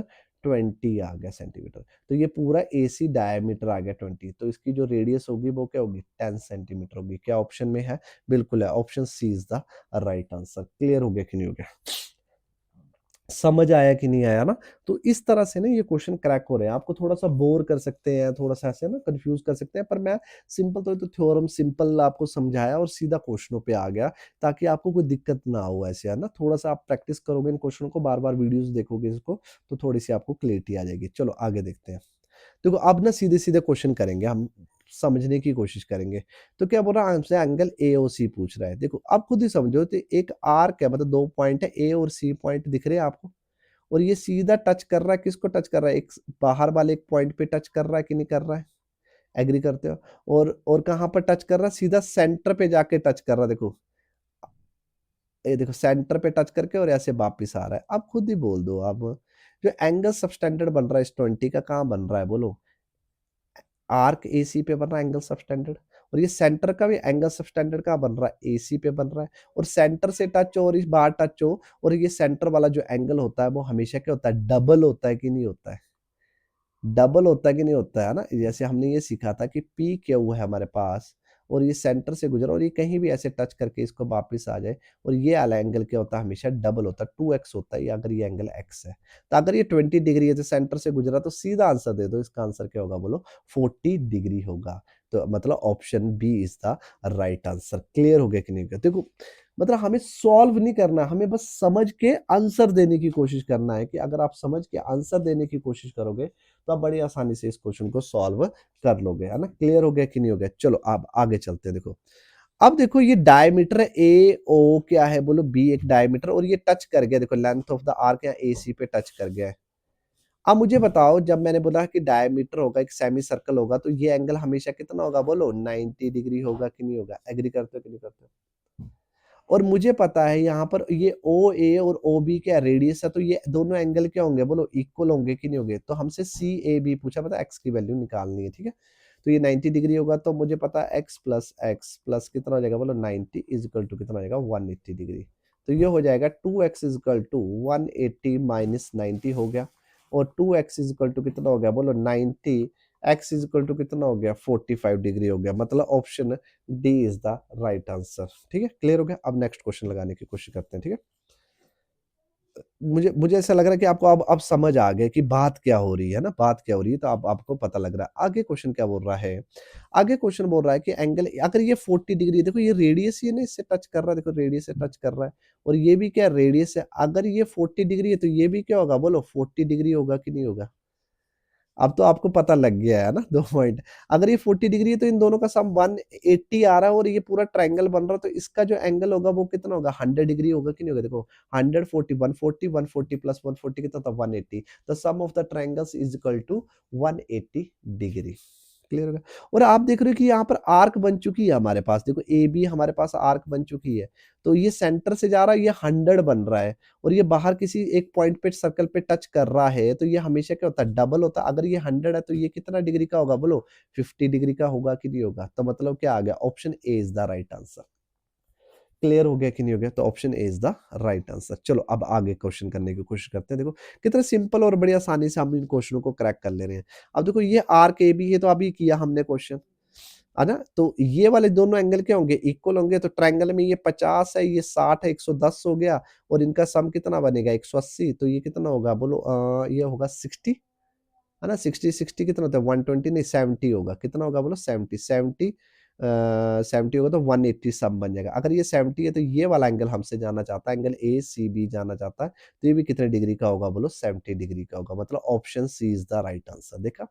20 आ गया सेंटीमीटर। तो ये पूरा ए सी डायमीटर आ गया 20, तो इसकी जो रेडियस होगी वो क्या होगी 10 सेंटीमीटर होगी। क्या ऑप्शन में है? बिल्कुल है, option C is the right answer. Clear हो गया कि नहीं हो गया? समझ आया कि नहीं आया ना? तो इस तरह से ना ये क्वेश्चन क्रैक हो रहे हैं, आपको थोड़ा सा बोर कर सकते हैं, थोड़ा सा ऐसे ना कंफ्यूज कर सकते हैं, पर मैं सिंपल तो थ्योरम सिंपल आपको समझाया और सीधा क्वेश्चनों पे आ गया, ताकि आपको कोई दिक्कत ना हो ऐसे, है ना? थोड़ा सा आप प्रैक्टिस करोगे इन क्वेश्चनों को, बार बार वीडियोज देखोगे इसको, तो थोड़ी सी आपको क्लियरिटी आ जाएगी। चलो आगे देखते हैं। देखो अब ना सीधे सीधे क्वेश्चन करेंगे हम, समझने की कोशिश करेंगे। तो क्या बोल रहा है हमसे, एंगल ए ओ सी पूछ रहा है। देखो आप खुद ही समझो, तो एक आर्क है, मतलब दो पॉइंट है, ए और सी पॉइंट दिख रहे हैं आपको, और ये सीधा टच कर रहा है, किसको टच कर रहा है? एक बाहर वाले एक पॉइंट पे टच कर रहा है कि नहीं कर रहा है? एग्री करते हो? और कहाँ पर टच कर रहा है? सीधा सेंटर पे जाके टच कर रहा है, देखो ये देखो सेंटर पे टच करके और ऐसे वापिस आ रहा है। अब खुद ही बोल दो, अब जो एंगल सबस्टेंडर्ड बन रहा है इस 20 का, कहाँ बन रहा है बोलो? आर्क एसी पे बन रहा है एंगल सबस्टेंडर्ड, और ये सेंटर का भी एंगल सबस्टेंडर्ड कहाँ बन रहा है? एसी पे बन रहा है, और सेंटर से टच हो और इस बाहर टच हो, और ये सेंटर वाला जो एंगल होता है वो हमेशा क्या होता है? डबल होता है कि नहीं होता है? डबल होता है कि नहीं होता है ना? जैसे हमने ये सीखा था कि पी क्यू है हमारे पास, और ये सेंटर से गुजरा और ये कहीं भी ऐसे टच करके इसको वापस आ जाए और ये वाला एंगल क्या होता है, हमेशा डबल होता है, 2x होता है ये, अगर ये एंगल x है। तो अगर ये 20 डिग्री है तो सेंटर से गुजरा, तो सीधा आंसर दे दो, इसका आंसर क्या होगा बोलो, 40 डिग्री होगा। तो मतलब option B is the right answer. Clear हो गया कि नहीं? देखो मतलब हमें सॉल्व नहीं करना, हमें बस समझ के आंसर देने की कोशिश करना है, कि अगर आप समझ के आंसर देने की कोशिश करोगे तो आप बड़ी आसानी से इस क्वेश्चन को सॉल्व कर लोगे, है ना? क्लियर हो गया कि नहीं हो गया? चलो अब आगे चलते हैं। देखो अब देखो ये डायमीटर ए ओ क्या है बोलो, बी एक डायमीटर, और ये टच कर गया, देखो लेंथ ऑफ द आर्क या ए सी पे टच कर गया है। अब मुझे बताओ, जब मैंने बोला कि डायमीटर होगा, एक सेमी सर्कल होगा, तो ये एंगल हमेशा कितना होगा बोलो, 90 डिग्री होगा कि नहीं होगा? एग्री करते हो कि नहीं करते हो? और मुझे पता है यहाँ पर ये ओ ए और ओ बी क्या रेडियस है, तो ये दोनों एंगल क्या होंगे बोलो, इक्वल होंगे कि नहीं होंगे? तो हमसे सी ए बी पूछा, पता एक्स की वैल्यू निकालनी है, ठीक है? तो ये 90 डिग्री होगा, तो मुझे पता है एक्स प्लस कितना हो जाएगा बोलो, 90 इज इक्वल टू कितना हो जाएगा, 180 डिग्री। तो ये हो जाएगा 2x is equal to 180 minus 90 हो गया, और 2x इज इक्वल टू कितना हो गया बोलो, 90, x इज इक्वल टू कितना हो गया, 45 डिग्री हो गया। मतलब option D is the right answer. ठीक है, क्लियर हो गया? अब नेक्स्ट क्वेश्चन लगाने की कोशिश करते हैं, ठीक है? मुझे मुझे ऐसा लग रहा है कि आपको अब समझ आ गया कि बात क्या हो रही है ना, बात क्या हो रही है, तो अब आपको पता लग रहा है। आगे क्वेश्चन क्या बोल रहा है? आगे क्वेश्चन बोल रहा है कि एंगल अगर ये 40 डिग्री है, देखो ये रेडियस ही है ना, इससे टच कर रहा है, देखो रेडियस से टच कर रहा है, और ये भी क्या रेडियस है। अगर ये 40 डिग्री है तो ये भी क्या होगा बोलो, 40 डिग्री होगा कि नहीं होगा? अब तो आपको पता लग गया है ना 2 पॉइंट। अगर ये 40 डिग्री है तो इन दोनों का सम 180 आ रहा है, और ये पूरा ट्रायंगल बन रहा है, तो इसका जो एंगल होगा वो कितना होगा, 100 डिग्री होगा कि नहीं होगा? देखो 140 140 140 प्लस 140 कितना था, 180। The sum of the triangles is equal to 180 degree. Clear हो गया? और आप देख रहे हो कि यहाँ पर आर्क बन चुकी है हमारे पास, देखो ए बी हमारे पास आर्क बन चुकी है। तो ये सेंटर से जा रहा है, ये 100 बन रहा है, और ये बाहर किसी एक पॉइंट पे सर्कल पे टच कर रहा है, तो ये हमेशा क्या होता है, डबल होता है। अगर ये 100 है तो ये कितना डिग्री का होगा बोलो, 50 डिग्री का होगा कि नहीं होगा? तो मतलब क्या आ गया, option A is the right answer. Clear हो गया कि नहीं हो गया? तो option A is the right answer. चलो अब आगे क्वेश्चन करने की कोशिश करते हैं। देखो कितना सिंपल और बड़ी आसानी से हम इन क्वेश्चनों को क्रैक कर ले रहे हैं। अब देखो ये आर्क ए बी है, तो अभी किया हमने क्वेश्चन, है ना? तो ये वाले दोनों एंगल क्या होंगे, इक्वल होंगे। तो ट्रायंगल में ये 50 है, ये 60 है, 110 हो गया, और इनका सम कितना बनेगा, 180। तो ये कितना होगा बोलो, ये होगा 60, है ना? 60 60 कितना होता है, 120 नहीं 70 होगा। कितना होगा बोलो, 70 70, 70 होगा तो 180 सम बन जाएगा। अगर ये 70 है तो ये वाला एंगल हमसे जाना चाहता है, एंगल ए सी बी जाना चाहता है, तो ये भी कितने डिग्री का होगा बोलो, 70 डिग्री का होगा। मतलब option C is the right answer. देखा,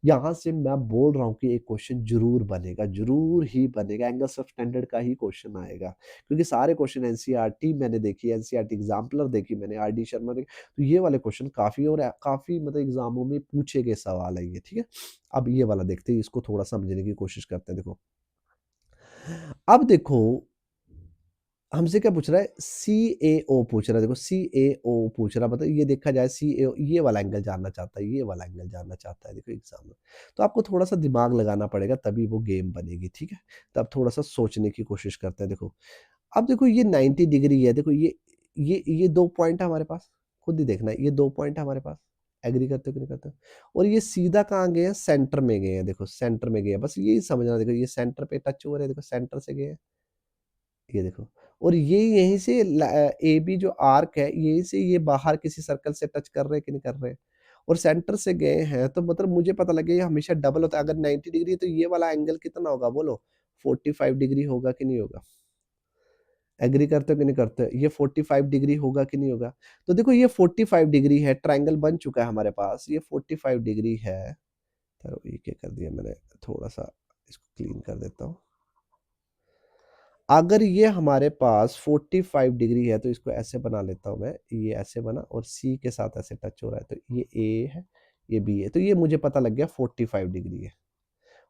यहाँ से मैं बोल रहा हूँ कि एक क्वेश्चन जरूर बनेगा, जरूर ही बनेगा, एंगल्स ऑफ स्टैंडर्ड का ही क्वेश्चन आएगा, क्योंकि सारे क्वेश्चन एनसीईआरटी मैंने देखी, एनसीईआरटी एग्जाम्पलर देखी मैंने, आर डी शर्मा देखी, तो ये वाले क्वेश्चन काफी और काफी मतलब एग्जामों में पूछे गए सवाल है ये। ठीक है, अब ये वाला देखते हैं, इसको थोड़ा समझने की कोशिश करते हैं। देखो अब देखो हमसे क्या पूछ रहा है, सी ए ओ पूछ रहा है। देखो सी ए ओ पूछ रहा है, मतलब ये देखा जाए सी ए ओ ये वाला एंगल जानना चाहता है, ये वाला एंगल जानना चाहता है। देखो एग्जाम में तो आपको थोड़ा सा दिमाग लगाना पड़ेगा, तभी वो गेम बनेगी। ठीक है, तो अब थोड़ा सा सोचने की कोशिश करते हैं। देखो अब देखो ये 90 डिग्री है, देखो ये 2 पॉइंट है हमारे पास, खुद ही देखना है, ये 2 पॉइंट है हमारे पास। एग्री करते हो कि नहीं करते हो? और ये सीधा कहाँ गए हैं, सेंटर में गए हैं। देखो सेंटर में गए हैं, बस यही समझना। देखो ये सेंटर पे टच हो रहे हैं, देखो सेंटर से गए हैं, ये देखो। और ये यहीं से ए बी जो आर्क है, यहीं से ये बाहर किसी सर्कल से टच कर रहे हैं कि नहीं कर रहे हैं, और सेंटर से गए हैं, तो मतलब मुझे पता लगे ये हमेशा डबल होता है। अगर 90 डिग्री है तो ये वाला एंगल कितना होगा बोलो, 45 डिग्री होगा कि नहीं होगा? एग्री करते हो कि नहीं करते हो? ये 45 डिग्री होगा कि नहीं होगा? तो देखो ये 45 डिग्री है, ट्रायंगल बन चुका है हमारे पास, ये 45 डिग्री है। चलो ये क्या कर दिया मैंने, थोड़ा सा इसको क्लीन कर देता हूँ। अगर ये हमारे पास 45 डिग्री है, तो इसको ऐसे बना लेता हूँ मैं, ये ऐसे बना, और सी के साथ ऐसे टच हो रहा है, तो ये ए है, ये बी है। तो ये मुझे पता लग गया 45 डिग्री है,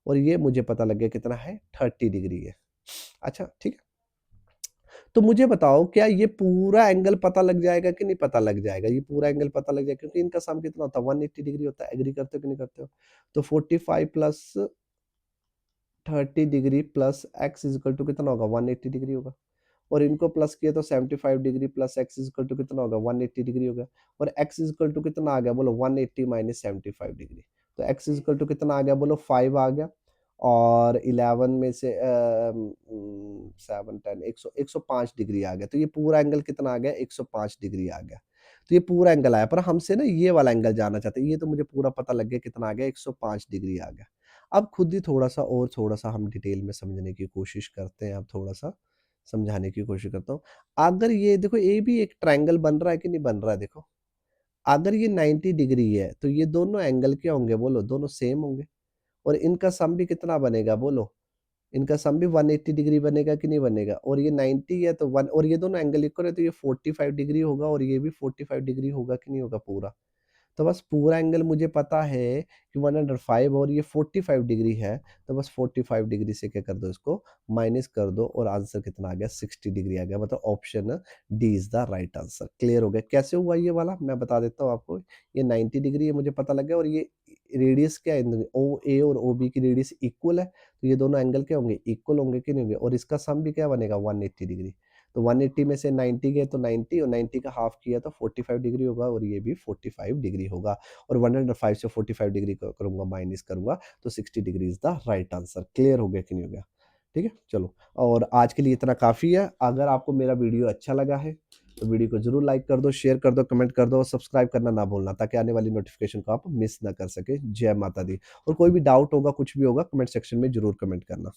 और ये मुझे पता लग गया कितना है, 30 डिग्री है। अच्छा ठीक है, तो मुझे बताओ क्या ये पूरा एंगल पता लग जाएगा कि नहीं पता लग जाएगा? ये पूरा एंगल पता लग जाएगा, क्योंकि इनका सम कितना होता है, 180 डिग्री होता है। एग्री करते हो कि नहीं करते हो? तो 45 plus 30 degree plus x is equal to कितना होगा, 180 डिग्री होगा। और इनको प्लस किया तो 75 degree plus x is equal to कितना होगा, 180 डिग्री होगा। और एक्स इज इक्वल टू कितना आ गया बोलो, 180 माइनस 75 डिग्री। तो एक्स इज इक्वल टू कितना आ गया बोलो, 5 आ गया। और 11 में से 7, 10 105 डिग्री आ गया। तो ये पूरा एंगल कितना आ गया? 105 डिग्री आ गया। तो ये पूरा एंगल आया, पर हमसे ना ये वाला एंगल जानना चाहते हैं। ये तो मुझे पूरा पता लग गया कितना आ गया, 105 डिग्री आ गया। अब खुद ही थोड़ा-सा हम डिटेल में समझने की कोशिश करते हैं, अब थोड़ा-सा समझाने की कोशिश करता हूँ। अगर ये देखो, ये भी एक ट्रायंगल बन रहा है कि नहीं बन रहा है देखो। अगर ये 90 डिग्री है, तो ये दोनों एंगल क्या होंगे बोलो? दोनों सेम होंगे और इनका सम भी कितना बनेगा बोलो? इनका सम भी 180 डिग्री बनेगा कि नहीं बनेगा? और ये 90 है तो 1, और ये दोनों एंगल इक्वल है तो ये 45 डिग्री होगा और ये भी 45 डिग्री होगा कि नहीं होगा पूरा? तो बस पूरा एंगल मुझे पता है कि 105 और ये 45 डिग्री है, तो बस 45 डिग्री से क्या कर दो, इसको माइनस कर दो और आंसर कितना आ गया? 60 डिग्री आ गया। मतलब option D is the right answer. Clear हो गया? कैसे हुआ ये वाला? मैं बता देता हूँ आपको। ये 90 डिग्री है मुझे पता लग गया और ये रेडियस क्या है? इन ओए और ओबी की रेडियस इक्वल है, तो ये दोनों एंगल क्या होंगे? इक्वल होंगे कि नहीं होंगे? और इसका सम भी क्या बनेगा? 180 डिग्री। तो 180 में से 90 गए तो 90, और 90 का हाफ किया तो 45 डिग्री होगा और ये भी 45 डिग्री होगा। और 105 से 45 डिग्री करूँगा, माइनस करूँगा, तो 60 degree is the right answer. Clear हो गया कि नहीं हो गया? ठीक है? चलो, और आज के लिए इतना काफ़ी है। अगर आपको मेरा वीडियो अच्छा लगा है, तो वीडियो को ज़रूर लाइक कर दो, शेयर कर दो, कमेंट कर दो और सब्सक्राइब करना ना भूलना, ताकि आने वाली नोटिफ़िकेशन को आप मिस ना कर सकें। जय माता दी। और कोई भी डाउट होगा, कुछ भी होगा, कमेंट सेक्शन में ज़रूर कमेंट करना।